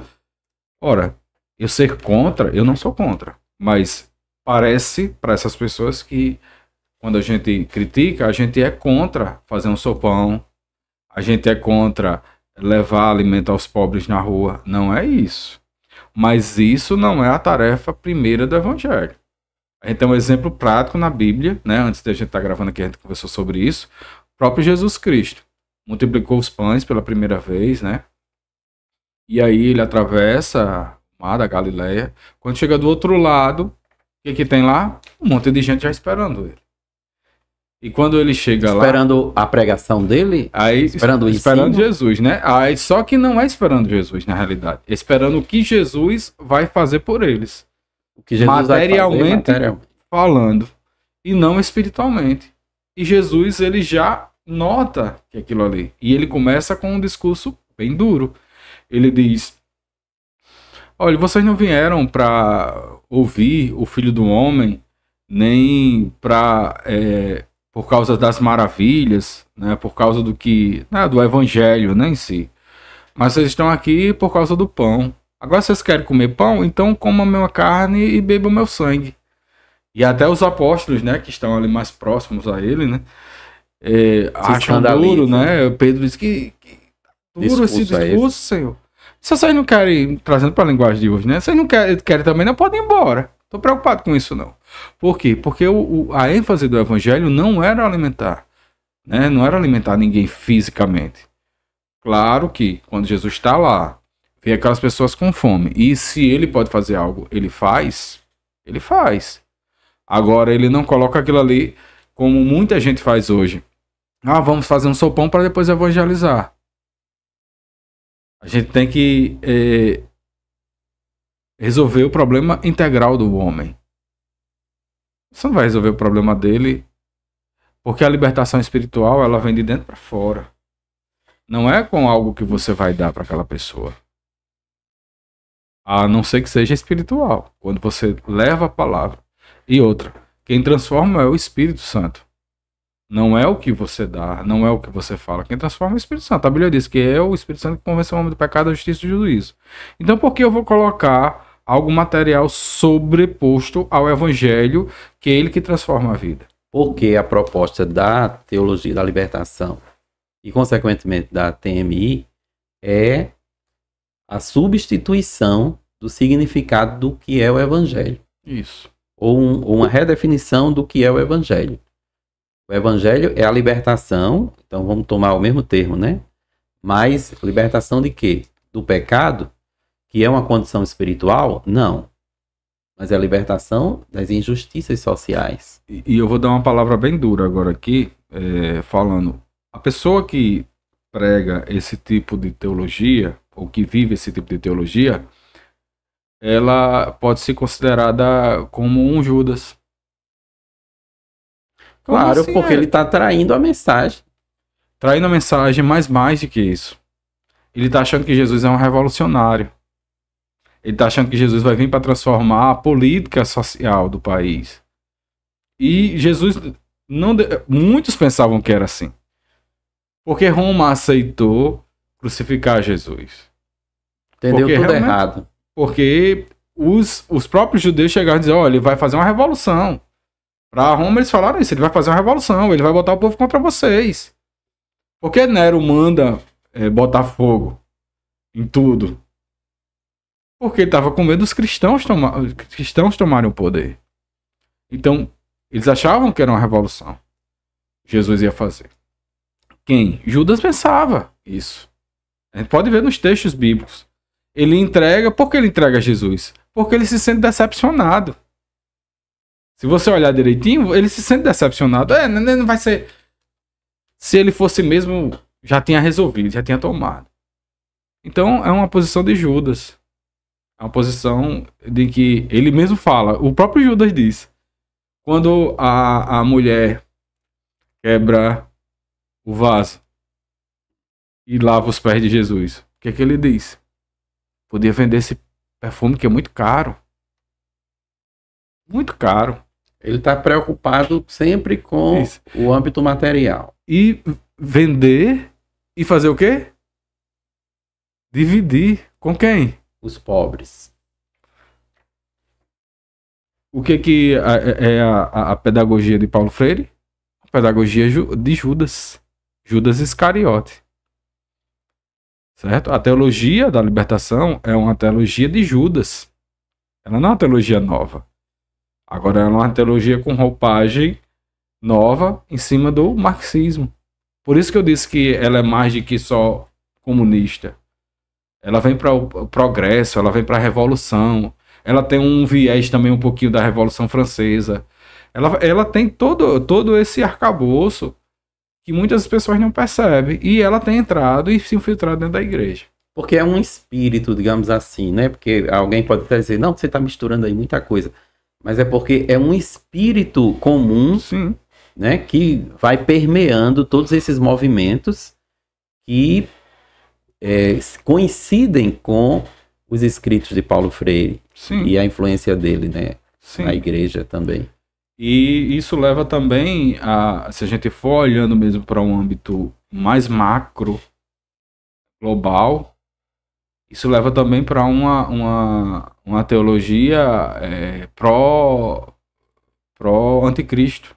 Ora, eu ser contra, eu não sou contra, mas parece para essas pessoas que quando a gente critica, a gente é contra fazer um sopão, a gente é contra levar alimento aos pobres na rua. Não é isso. Mas isso não é a tarefa primeira do evangelho. A gente tem um exemplo prático na Bíblia, né? Antes de a gente estar gravando aqui, a gente conversou sobre isso. O próprio Jesus Cristo multiplicou os pães pela primeira vez, né? E aí ele atravessa o mar da Galileia. Quando chega do outro lado, o que tem lá? Um monte de gente já esperando ele. E quando ele chega lá... Esperando a pregação dele? Aí, esperando Jesus, né? Aí, só que não é esperando Jesus, na realidade. É esperando o que Jesus vai fazer por eles. O que Jesus materialmente falando. E não espiritualmente. E Jesus, ele já nota que aquilo ali. E ele começa com um discurso bem duro. Ele diz... Olha, vocês não vieram para ouvir o Filho do Homem, nem para por causa das maravilhas, né, por causa do que, né, do evangelho, né, em si. Mas vocês estão aqui por causa do pão. Agora vocês querem comer pão? Então comam a minha carne e bebam o meu sangue. E até os apóstolos, né, que estão ali mais próximos a ele, né, acham duro, né? Pedro diz que duro esse discurso, Senhor. Se vocês não querem, trazendo para a linguagem de hoje, né? Vocês não querem também, não podem ir embora. Tô preocupado com isso, não. Por quê? Porque a ênfase do evangelho não era alimentar, né? Não era alimentar ninguém fisicamente. Claro que quando Jesus está lá, vê aquelas pessoas com fome, e se ele pode fazer algo, ele faz. Agora, ele não coloca aquilo ali como muita gente faz hoje. Ah, vamos fazer um sopão para depois evangelizar. A gente tem que resolver o problema integral do homem. Você não vai resolver o problema dele, porque a libertação espiritual, ela vem de dentro para fora. Não é com algo que você vai dar para aquela pessoa. A não ser que seja espiritual. Quando você leva a palavra. E outra, quem transforma é o Espírito Santo. Não é o que você dá, não é o que você fala. Quem transforma é o Espírito Santo. A Bíblia diz que é o Espírito Santo que convence o homem do pecado, da justiça e do juízo. Então por que eu vou colocar algo material sobreposto ao Evangelho, que é ele que transforma a vida? Porque a proposta da teologia da libertação e, consequentemente, da TMI é a substituição do significado do que é o Evangelho. Isso. Ou uma redefinição do que é o Evangelho. O Evangelho é a libertação, então vamos tomar o mesmo termo, né? Mas libertação de quê? Do pecado, que é uma condição espiritual? Não. Mas é a libertação das injustiças sociais. E eu vou dar uma palavra bem dura agora aqui, falando. A pessoa que prega esse tipo de teologia, ou que vive esse tipo de teologia, ela pode ser considerada como um Judas. Claro, assim, porque ele está traindo a mensagem. Traindo a mensagem, mas mais do que isso. Ele está achando que Jesus é um revolucionário. Ele está achando que Jesus vai vir para transformar a política social do país. E Jesus, muitos pensavam que era assim. Porque Roma aceitou crucificar Jesus. Entendeu tudo errado. Porque os próprios judeus chegaram e diziam, olha, ele vai fazer uma revolução. Para Roma eles falaram isso, ele vai fazer uma revolução, ele vai botar o povo contra vocês. Por que Nero manda botar fogo em tudo? Porque ele estava com medo dos cristãos tomarem o poder. Então, eles achavam que era uma revolução. Jesus ia fazer. Quem? Judas pensava isso. A gente pode ver nos textos bíblicos. Ele entrega, por que ele entrega Jesus? Porque ele se sente decepcionado. Se você olhar direitinho, ele se sente decepcionado. Não vai ser... Se ele fosse mesmo, já tinha resolvido, já tinha tomado. Então, é uma posição de Judas. É uma posição de que ele mesmo fala. O próprio Judas diz. Quando a mulher quebra o vaso e lava os pés de Jesus, o que é que ele diz? Podia vender esse perfume que é muito caro. Muito caro. Ele está preocupado sempre com isso, o âmbito material. E vender e fazer o quê? Dividir. Com quem? Os pobres. O que é a pedagogia de Paulo Freire? A pedagogia de Judas. Judas Iscariote. Certo? A teologia da libertação é uma teologia de Judas. Ela não é uma teologia nova. Agora ela é uma teologia com roupagem nova em cima do marxismo. Por isso que eu disse que ela é mais do que só comunista. Ela vem para o progresso, ela vem para a revolução. Ela tem um viés também um pouquinho da Revolução Francesa. Ela tem todo esse arcabouço que muitas pessoas não percebem. E ela tem entrado e se infiltrado dentro da igreja. Porque é um espírito, digamos assim, né? Porque alguém pode até dizer, não, você está misturando aí muita coisa. Mas é porque é um espírito comum, sim, né? Que vai permeando todos esses movimentos que coincidem com os escritos de Paulo Freire. Sim. E a influência dele, né? Sim. Na igreja também. E isso leva também se a gente for olhando mesmo para um âmbito mais macro, global, isso leva também para uma teologia pró-anticristo.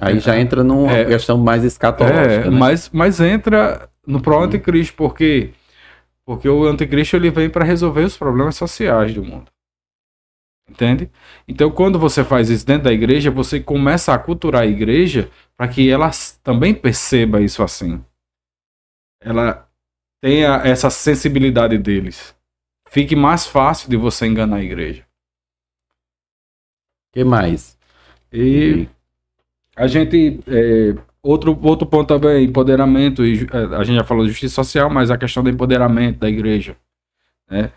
Aí já entra numa questão mais escatológica, né? Mas entra no pró-anticristo, porque o anticristo ele vem para resolver os problemas sociais do mundo. Entende? Então, quando você faz isso dentro da igreja, você começa a culturar a igreja para que ela também perceba isso assim. Ela tenha essa sensibilidade deles. Fique mais fácil de você enganar a igreja. O que mais? E a gente... outro ponto também, empoderamento. A gente já falou de justiça social, mas a questão do empoderamento da igreja. Né?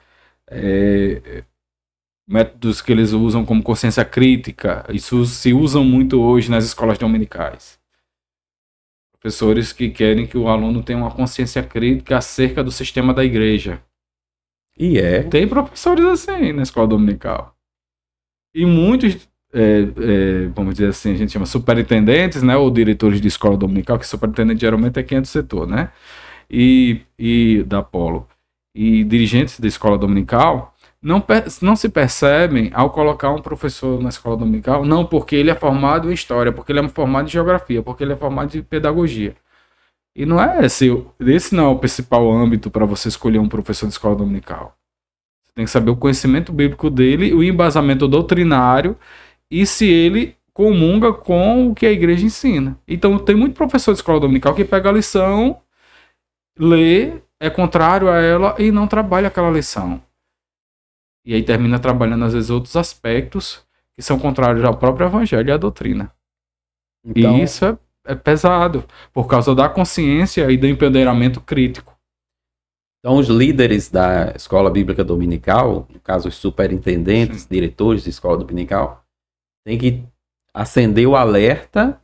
Métodos que eles usam como consciência crítica. Isso se usam muito hoje nas escolas dominicais. Professores que querem que o aluno tenha uma consciência crítica acerca do sistema da igreja. Tem professores assim na escola dominical. E muitos, vamos dizer assim, a gente chama superintendentes, né, ou diretores de escola dominical, que superintendente geralmente é quem é do setor, né, e da Polo. E dirigentes da escola dominical não se percebem ao colocar um professor na escola dominical, não porque ele é formado em história, porque ele é formado em geografia, porque ele é formado em pedagogia. E não é esse não é o principal âmbito para você escolher um professor de escola dominical. Você tem que saber o conhecimento bíblico dele, o embasamento doutrinário e se ele comunga com o que a igreja ensina. Então tem muito professor de escola dominical que pega a lição, lê, é contrário a ela e não trabalha aquela lição. E aí termina trabalhando, às vezes, outros aspectos que são contrários ao próprio evangelho e à doutrina. Então, e isso é pesado, por causa da consciência e do empoderamento crítico. Então, os líderes da escola bíblica dominical, no caso, os superintendentes, diretores de escola dominical, têm que acender o alerta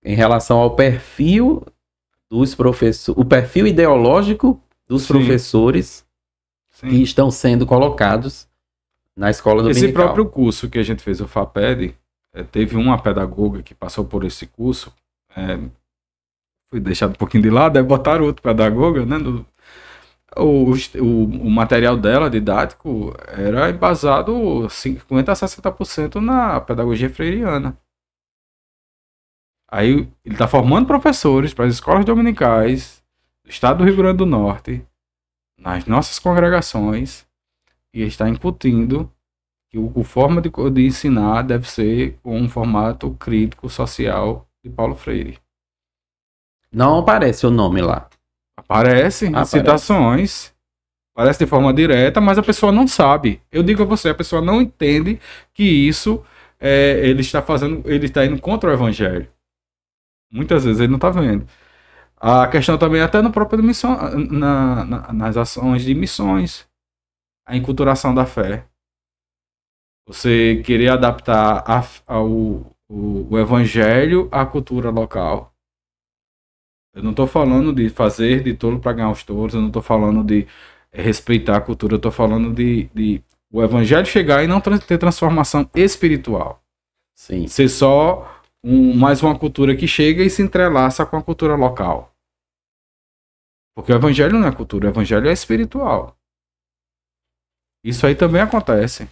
em relação ao perfil dos professores, o perfil ideológico dos professores que estão sendo colocados na escola dominical. Esse próprio curso que a gente fez, o FAPED, teve uma pedagoga que passou por esse curso, foi deixado um pouquinho de lado, aí botaram outro pedagoga, né? O material dela, didático, era embasado 50% a 60% na pedagogia freiriana. Aí ele está formando professores para as escolas dominicais do estado do Rio Grande do Norte, nas nossas congregações, e está incutindo que a forma de ensinar deve ser com um formato crítico social de Paulo Freire. Não aparece o nome lá. Aparece citações, aparece de forma direta, mas a pessoa não sabe. Eu digo a você, a pessoa não entende que isso ele está indo contra o evangelho. Muitas vezes ele não está vendo. A questão também até no próprio missão, nas ações de missões, a enculturação da fé. Você querer adaptar o evangelho à cultura local. Eu não estou falando de fazer de tolo para ganhar os touros, eu não estou falando de respeitar a cultura, eu estou falando de o evangelho chegar e não ter transformação espiritual. Sim. Ser só mais uma cultura que chega e se entrelaça com a cultura local. Porque o evangelho não é cultura, o evangelho é espiritual. Isso aí também acontece.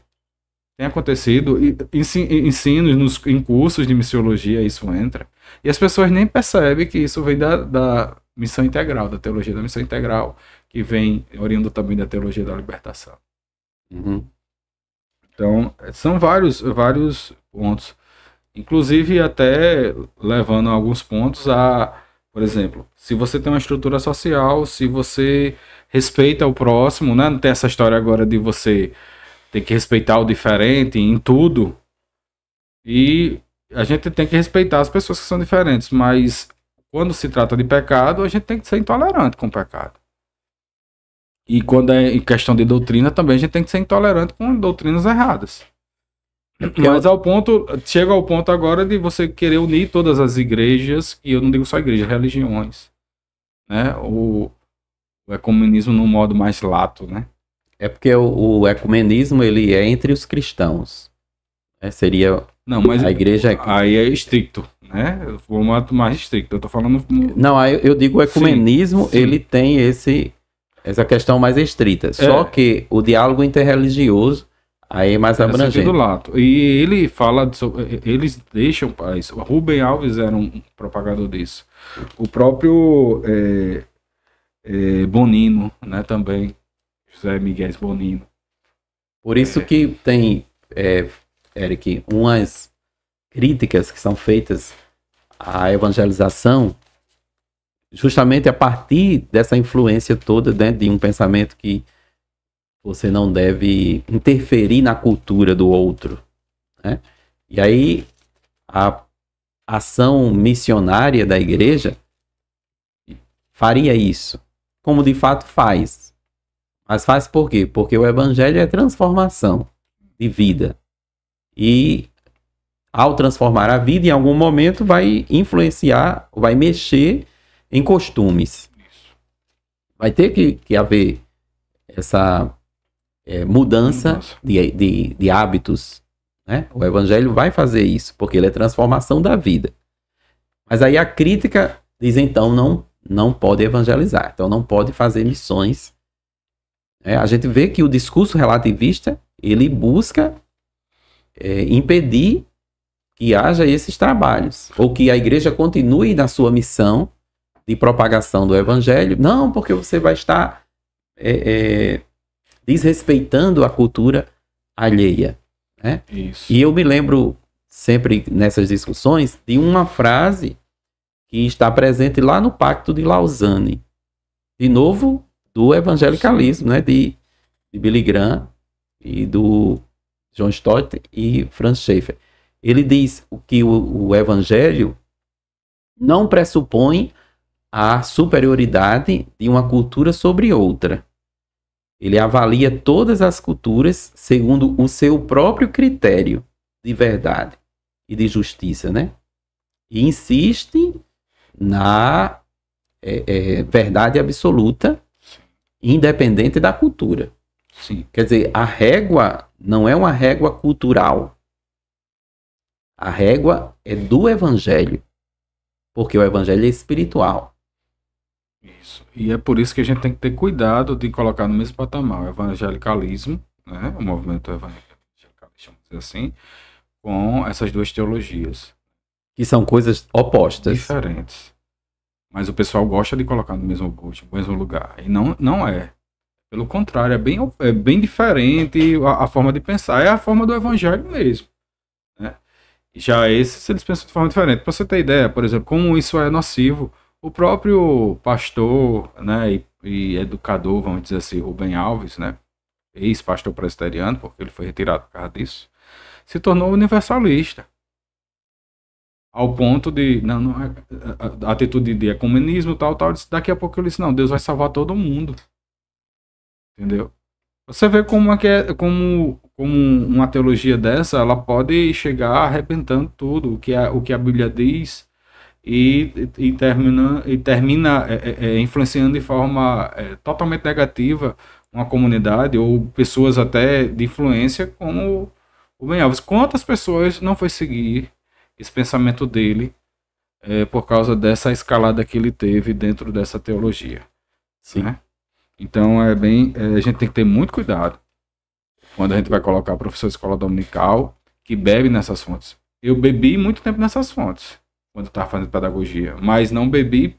Tem acontecido, ensinos em cursos de missiologia, isso entra. E as pessoas nem percebem que isso vem da missão integral, da teologia da missão integral, que vem oriundo também da teologia da libertação. Então, são vários pontos. Inclusive, até levando alguns pontos por exemplo, se você tem uma estrutura social, se você respeita o próximo, né? Não tem essa história agora de você ter que respeitar o diferente em tudo. E a gente tem que respeitar as pessoas que são diferentes, mas quando se trata de pecado, a gente tem que ser intolerante com o pecado. E quando é em questão de doutrina, também a gente tem que ser intolerante com doutrinas erradas. Mas chega ao ponto agora de você querer unir todas as igrejas, e eu não digo só igrejas, religiões, né? O ecumenismo no modo mais lato, né? É porque o ecumenismo ele é entre os cristãos. Seria Não, mas a igreja... aí é estricto, né? O formato mais estricto. Eu tô falando... Não, aí eu digo o ecumenismo, Sim. ele tem essa questão mais estrita. Só que o diálogo interreligioso aí é mais abrangente. Do lato. E ele fala... Eles deixam... O Rubem Alves era um propagador disso. O próprio Bonino, né? Também. José Miguel Bonino. Por isso que tem, Eric, umas críticas que são feitas à evangelização justamente a partir dessa influência toda, né, de um pensamento que você não deve interferir na cultura do outro, né? E aí a ação missionária da igreja faria isso, como de fato faz. Mas faz por quê? Porque o evangelho é transformação de vida. E ao transformar a vida, em algum momento vai influenciar, vai mexer em costumes. Vai ter que haver essa mudança de hábitos, né? O evangelho vai fazer isso, porque ele é transformação da vida. Mas aí a crítica diz, então, não pode evangelizar. Então não pode fazer missões. A gente vê que o discurso relativista, ele busca impedir que haja esses trabalhos, ou que a igreja continue na sua missão de propagação do evangelho. Não, porque você vai estar desrespeitando a cultura alheia, né? Isso. E eu me lembro sempre nessas discussões de uma frase que está presente lá no Pacto de Lausanne. De novo, do evangelicalismo, né, de Billy Graham e do John Stott e Franz Schaeffer. Ele diz que o evangelho não pressupõe a superioridade de uma cultura sobre outra. Ele avalia todas as culturas segundo o seu próprio critério de verdade e de justiça, né? E insiste na verdade absoluta, independente da cultura. Sim. Quer dizer, a régua não é uma régua cultural. A régua é do evangelho. Porque o evangelho é espiritual. Isso. E é por isso que a gente tem que ter cuidado de colocar no mesmo patamar o evangelicalismo, né? O movimento evangelicalista, vamos dizer assim, com essas duas teologias. Que são coisas opostas. Diferentes. Mas o pessoal gosta de colocar no mesmo lugar. E não é. Pelo contrário, é bem diferente a forma de pensar. É a forma do evangelho mesmo. Né? Já esses, eles pensam de forma diferente. Para você ter ideia, por exemplo, como isso é nocivo, o próprio pastor, né, e educador, vamos dizer assim, Rubem Alves, né, ex-pastor presbiteriano, porque ele foi retirado por causa disso, se tornou universalista. Ao ponto de, a atitude de ecumenismo, tal, daqui a pouco ele disse, não, Deus vai salvar todo mundo. Entendeu? Você vê como como uma teologia dessa, ela pode chegar arrebentando tudo, o que a Bíblia diz, e termina influenciando de forma totalmente negativa uma comunidade, ou pessoas até de influência, como o Ben Alves. Quantas pessoas não foi seguir esse pensamento dele por causa dessa escalada que ele teve dentro dessa teologia? Sim. Né? Então a gente tem que ter muito cuidado quando a gente vai colocar professor de escola dominical que bebe nessas fontes. Eu bebi muito tempo nessas fontes quando eu estava fazendo pedagogia, mas não bebi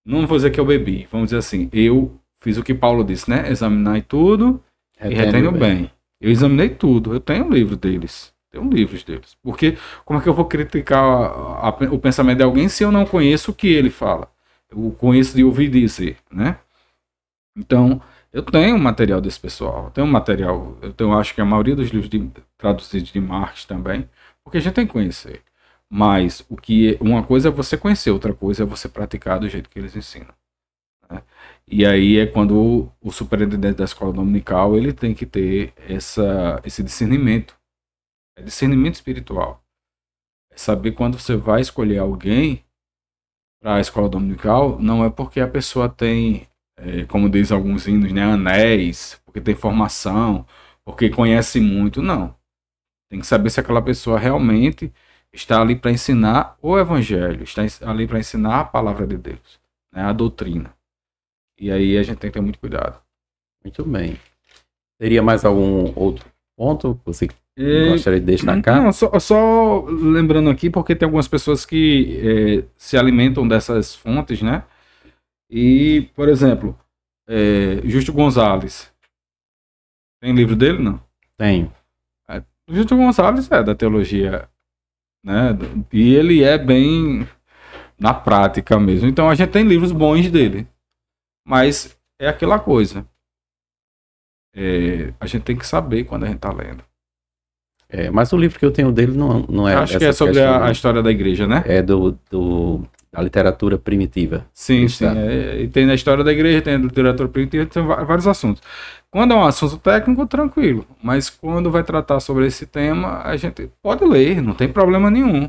não vou dizer que eu bebi, vamos dizer assim, eu fiz o que Paulo disse, né? Examinai tudo e retenho bem. Eu examinei tudo, eu tenho livros deles. Porque como é que eu vou criticar o pensamento de alguém se eu não conheço o que ele fala? Eu conheço de ouvir dizer, né? Então, eu tenho material desse pessoal. Eu acho que a maioria dos livros traduzidos de Marx também, porque a gente tem que conhecer. Mas uma coisa é você conhecer, outra coisa é você praticar do jeito que eles ensinam. Né? E aí é quando o superintendente da escola dominical ele tem que ter esse discernimento. É discernimento espiritual. É saber quando você vai escolher alguém para a escola dominical, não é porque a pessoa tem, como diz alguns hinos, né, anéis, porque tem formação, porque conhece muito, não. Tem que saber se aquela pessoa realmente está ali para ensinar o evangelho, está ali para ensinar a palavra de Deus, né, a doutrina. E aí a gente tem que ter muito cuidado. Muito bem. Teria mais algum outro ponto que você gostaria de destacar? Não, só lembrando aqui, porque tem algumas pessoas que se alimentam dessas fontes, né? E, por exemplo, Justo Gonzalez. Tem livro dele, não? Tenho. Justo Gonzalez é da teologia, né? E ele é bem na prática mesmo. Então a gente tem livros bons dele. Mas é aquela coisa. A gente tem que saber quando a gente está lendo. Mas o livro que eu tenho dele não é. Acho que é sobre a história da igreja, né? É da literatura primitiva. Sim. E tem na história da igreja, tem a literatura primitiva, tem vários assuntos. Quando é um assunto técnico, tranquilo. Mas quando vai tratar sobre esse tema, a gente pode ler, não tem problema nenhum.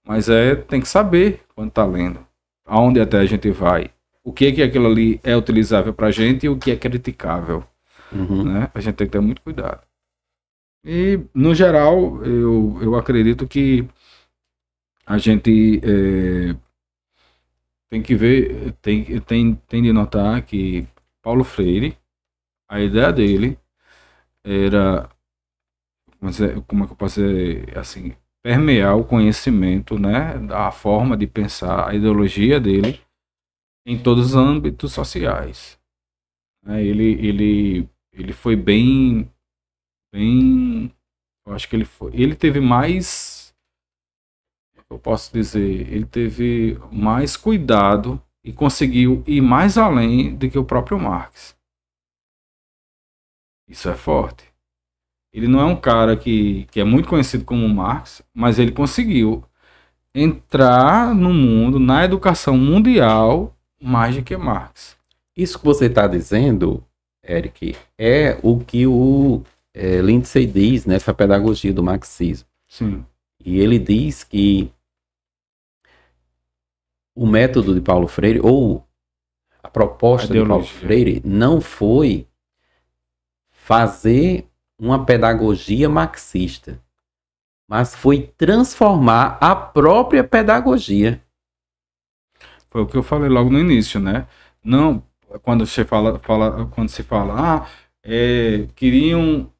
Mas tem que saber quando está lendo. Aonde até a gente vai. O que aquilo ali é utilizável para a gente e o que é criticável. Né? A gente tem que ter muito cuidado. E, no geral, eu acredito que a gente tem que ver, tem de notar que Paulo Freire, a ideia dele era, como é que eu posso dizer, assim, permear o conhecimento, né, da forma de pensar, a ideologia dele em todos os âmbitos sociais. Ele foi bem, eu acho que ele teve mais, eu posso dizer, ele teve mais cuidado e conseguiu ir mais além do que o próprio Marx. Isso é forte. Ele não é um cara que é muito conhecido como Marx, mas ele conseguiu entrar no mundo, na educação mundial, mais do que Marx. Isso que você está dizendo, Eric, é o que o Lindsay diz nessa pedagogia do marxismo. Sim. E ele diz que o método de Paulo Freire, ou a proposta de Paulo Freire, não foi fazer uma pedagogia marxista, mas foi transformar a própria pedagogia. Foi o que eu falei logo no início, né? Não, quando se fala, queriam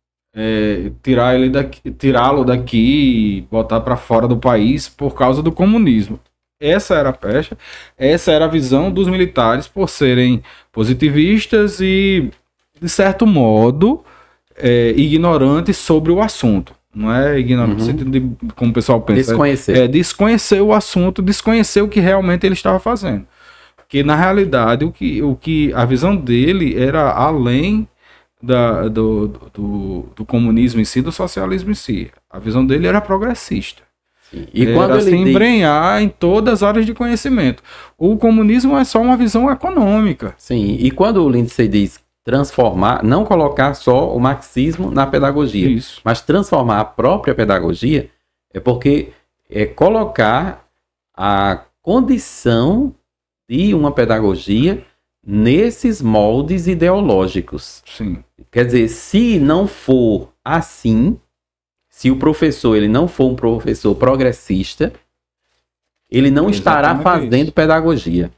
tirá-lo daqui, botar para fora do país por causa do comunismo. Essa era a pecha, essa era a visão dos militares por serem positivistas e, de certo modo, ignorantes sobre o assunto. Não é ignorante no sentido de, como o pessoal pensa. Desconhecer. Desconhecer o assunto, desconhecer o que realmente ele estava fazendo. Porque, na realidade, o que a visão dele era além do comunismo em si, do socialismo em si. A visão dele era progressista. E quando era se embrenhar em todas as áreas de conhecimento. O comunismo é só uma visão econômica. Sim, e quando o Lindsay diz transformar, não colocar só o marxismo na pedagogia, isso, mas transformar a própria pedagogia, é porque é colocar a condição de uma pedagogia nesses moldes ideológicos. Sim. Quer dizer, se não for assim, se o professor ele não for um professor progressista, ele não estará fazendo pedagogia.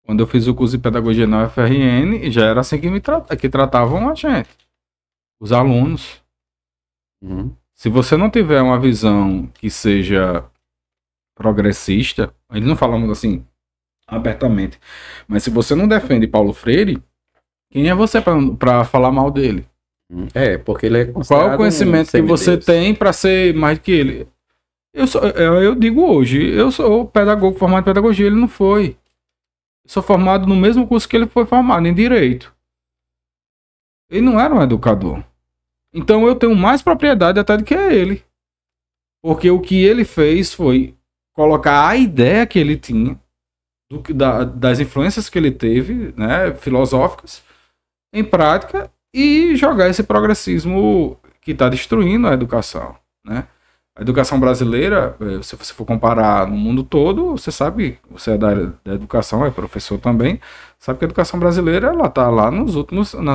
Quando eu fiz o curso de pedagogia na UFRN, já era assim que tratavam a gente, os alunos. Se você não tiver uma visão que seja progressista, eles não falam assim abertamente, mas se você não defende Paulo Freire, quem é você para falar mal dele? Porque ele é considerado. Qual é o conhecimento que você tem para ser mais que ele? Eu digo hoje, eu sou pedagogo formado em pedagogia, ele não foi. Eu sou formado no mesmo curso que ele foi formado, em Direito. Ele não era um educador. Então eu tenho mais propriedade até do que ele. Porque o que ele fez foi colocar a ideia que ele tinha, das influências que ele teve, né, filosóficas, em prática e jogar esse progressismo que está destruindo a educação, né? A educação brasileira, se você for comparar no mundo todo, você sabe, você é da educação, é professor também, sabe que a educação brasileira ela está lá nas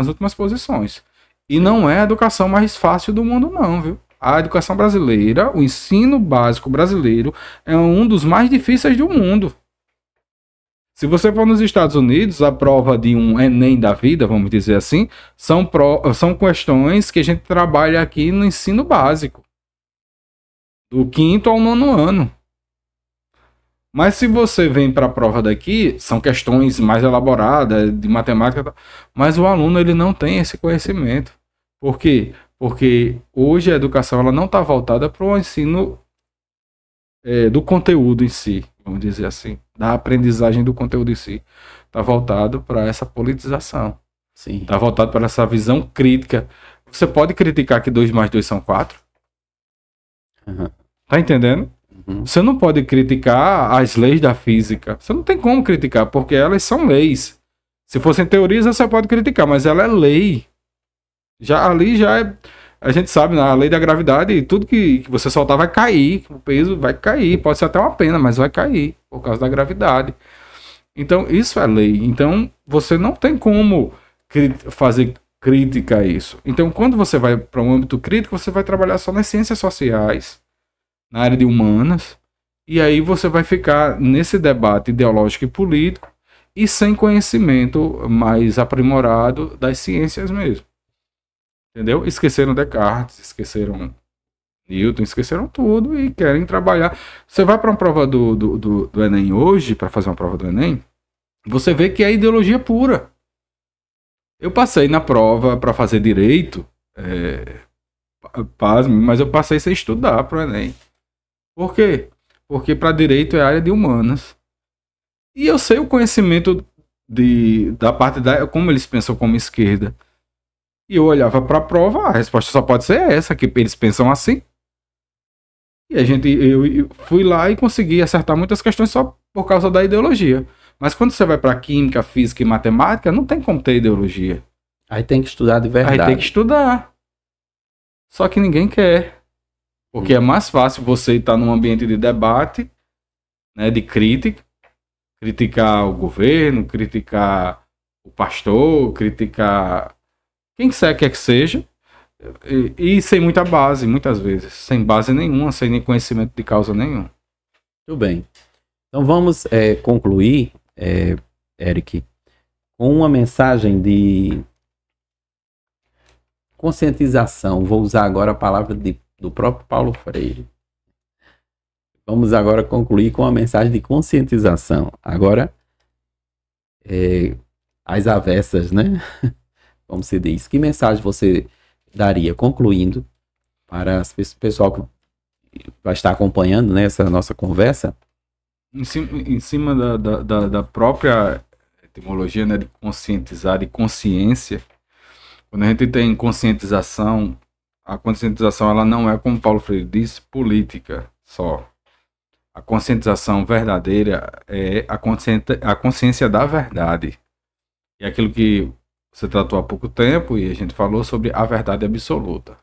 últimas posições. E não é a educação mais fácil do mundo não, viu? a educação brasileira, o ensino básico brasileiro, é um dos mais difíceis do mundo. Se você for nos Estados Unidos, a prova de um Enem da vida, vamos dizer assim, são questões que a gente trabalha aqui no ensino básico, do 5º ao 9º ano. Mas se você vem para a prova daqui, são questões mais elaboradas, de matemática, mas o aluno ele não tem esse conhecimento. Por quê? Porque hoje a educação ela não está voltada para o ensino do conteúdo em si, vamos dizer assim, da aprendizagem do conteúdo em si. Está voltado para essa politização. Está voltado para essa visão crítica. Você pode criticar que 2 mais 2 são 4? Tá entendendo? Você não pode criticar as leis da física. Você não tem como criticar, porque elas são leis. Se fossem teorias, você pode criticar, mas ela é lei. Ali já é... A gente sabe, na lei da gravidade, tudo que você soltar vai cair. O peso vai cair. Pode ser até uma pena, mas vai cair por causa da gravidade. Então, isso é lei. Então, você não tem como fazer crítica a isso. Então, quando você vai para um âmbito crítico, você vai trabalhar só nas ciências sociais, na área de humanas, e aí você vai ficar nesse debate ideológico e político e sem conhecimento mais aprimorado das ciências mesmo. Entendeu? Esqueceram Descartes, esqueceram Newton, esqueceram tudo e querem trabalhar. Você vai para uma prova do Enem hoje, para fazer uma prova do Enem, você vê que é ideologia pura. Eu passei na prova para fazer direito, pasme, mas eu passei sem estudar para o Enem. Por quê? Porque para direito é área de humanas. E eu sei o conhecimento da parte como eles pensam como esquerda. E eu olhava para a prova, a resposta só pode ser essa, que eles pensam assim. E eu fui lá e consegui acertar muitas questões só por causa da ideologia. Mas quando você vai para química, física e matemática, não tem como ter ideologia. Aí tem que estudar de verdade. Aí tem que estudar. Só que ninguém quer. Porque é mais fácil você estar num ambiente de debate, né, de crítica, criticar o governo, criticar o pastor, criticar quem quer que seja, e sem muita base, muitas vezes. Sem base nenhuma, sem nem conhecimento de causa nenhum. Muito bem. Então vamos concluir, Eric, com uma mensagem de conscientização. Vou usar agora a palavra do próprio Paulo Freire. Vamos agora concluir com uma mensagem de conscientização. Agora, às avessas, né? Como se diz. Que mensagem você daria, concluindo, para o pessoal que vai estar acompanhando, né, essa nossa conversa? Em cima da própria etimologia, né, de conscientizar, de consciência, quando a gente tem conscientização, a conscientização ela não é, como Paulo Freire disse, política só. A conscientização verdadeira é a consciência da verdade. É aquilo que você tratou há pouco tempo e a gente falou sobre a verdade absoluta.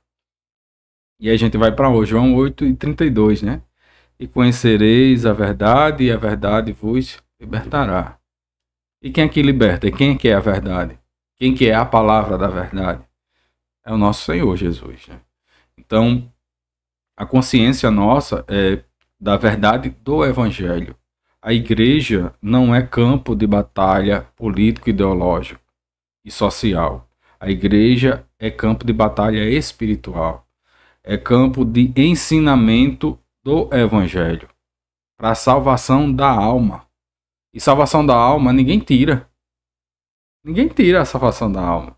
E aí a gente vai para hoje, João 8:32, né? E conhecereis a verdade vos libertará. E quem é que liberta? E quem é que é a verdade? Quem que é a palavra da verdade? É o nosso Senhor Jesus, né? Então, a consciência nossa é da verdade do Evangelho. A igreja não é campo de batalha político, ideológico e social. A igreja é campo de batalha espiritual. É campo de ensinamento do Evangelho para a salvação da alma. E salvação da alma ninguém tira. Ninguém tira a salvação da alma.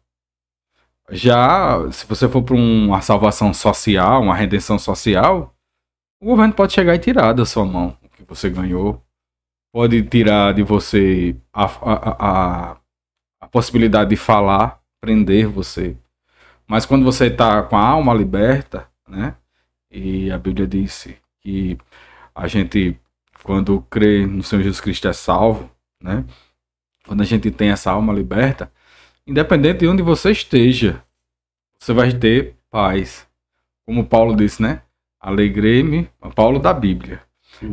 Já, se você for para uma salvação social, uma redenção social, o governo pode chegar e tirar da sua mão o que você ganhou. Pode tirar de você a possibilidade de falar, prender você. Mas quando você está com a alma liberta, né? E a Bíblia disse que a gente, quando crê no Senhor Jesus Cristo, é salvo, né? Quando a gente tem essa alma liberta, independente de onde você esteja, você vai ter paz. Como Paulo disse, né? Alegrei-me, Paulo da Bíblia.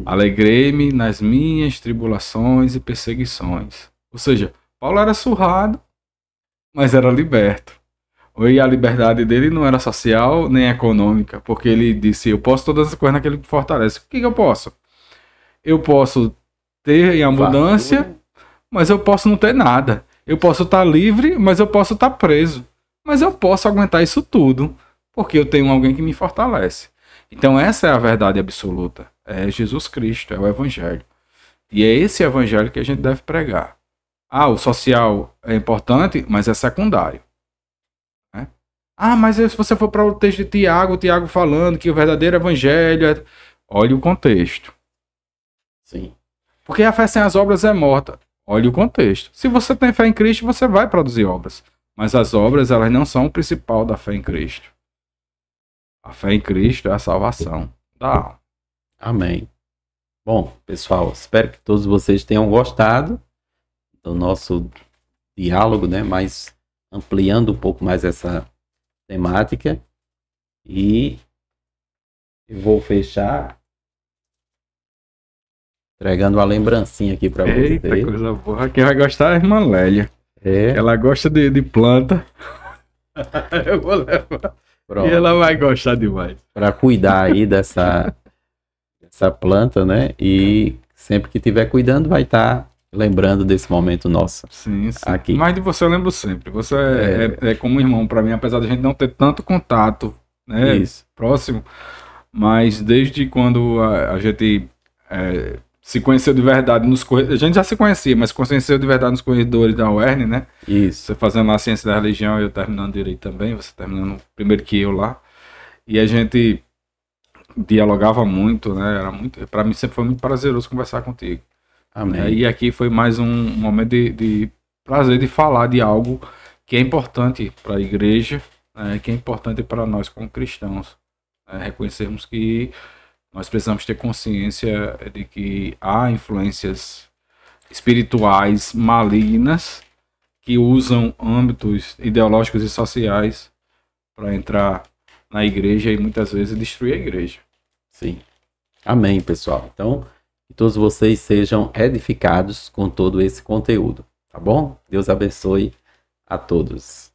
Alegrei-me nas minhas tribulações e perseguições. Ou seja, Paulo era surrado, mas era liberto. E a liberdade dele não era social nem econômica, porque ele disse: eu posso todas as coisas naquele que me fortalece. O que eu posso? Eu posso ter em abundância, mas eu posso não ter nada. Eu posso estar livre, mas eu posso estar preso. Mas eu posso aguentar isso tudo, porque eu tenho alguém que me fortalece. Então essa é a verdade absoluta. É Jesus Cristo, é o Evangelho. E é esse Evangelho que a gente deve pregar. Ah, o social é importante, mas é secundário. Né? Ah, mas se você for para o texto de Tiago falando que o verdadeiro Evangelho é... Olhe o contexto. Sim. Porque a fé sem as obras é morta. Olhe o contexto. Se você tem fé em Cristo, você vai produzir obras. Mas as obras, elas não são o principal da fé em Cristo. A fé em Cristo é a salvação da alma. Amém. Bom, pessoal, espero que todos vocês tenham gostado do nosso diálogo, né? Mas ampliando um pouco mais essa temática. E eu vou fechar entregando uma lembrancinha aqui para você. Eita, coisa boa. Quem vai gostar é a irmã Lélia. É. Ela gosta de planta. Eu vou levar. Pronto. E ela vai gostar demais. Para cuidar aí dessa planta, né? E sempre que estiver cuidando, vai estar lembrando desse momento nosso. Sim, sim. Aqui. Mas de você eu lembro sempre. Você é como irmão para mim, apesar de a gente não ter tanto contato, né? Isso. Próximo. Mas desde quando a gente se conheceu de verdade nos corredores. A gente já se conhecia, mas se conheceu de verdade nos corredores da UERN, né? Isso. Você fazendo lá a ciência da religião, eu terminando direito também, você terminando primeiro que eu lá. E a gente dialogava muito, né? Era muito, para mim sempre foi muito prazeroso conversar contigo. Amém. E aqui foi mais um momento de prazer de falar de algo que é importante para a igreja, né? Que é importante para nós como cristãos. Reconhecermos que nós precisamos ter consciência de que há influências espirituais malignas que usam âmbitos ideológicos e sociais para entrar na igreja e muitas vezes destruir a igreja. Sim. Amém, pessoal. Então, que todos vocês sejam edificados com todo esse conteúdo, tá bom? Deus abençoe a todos.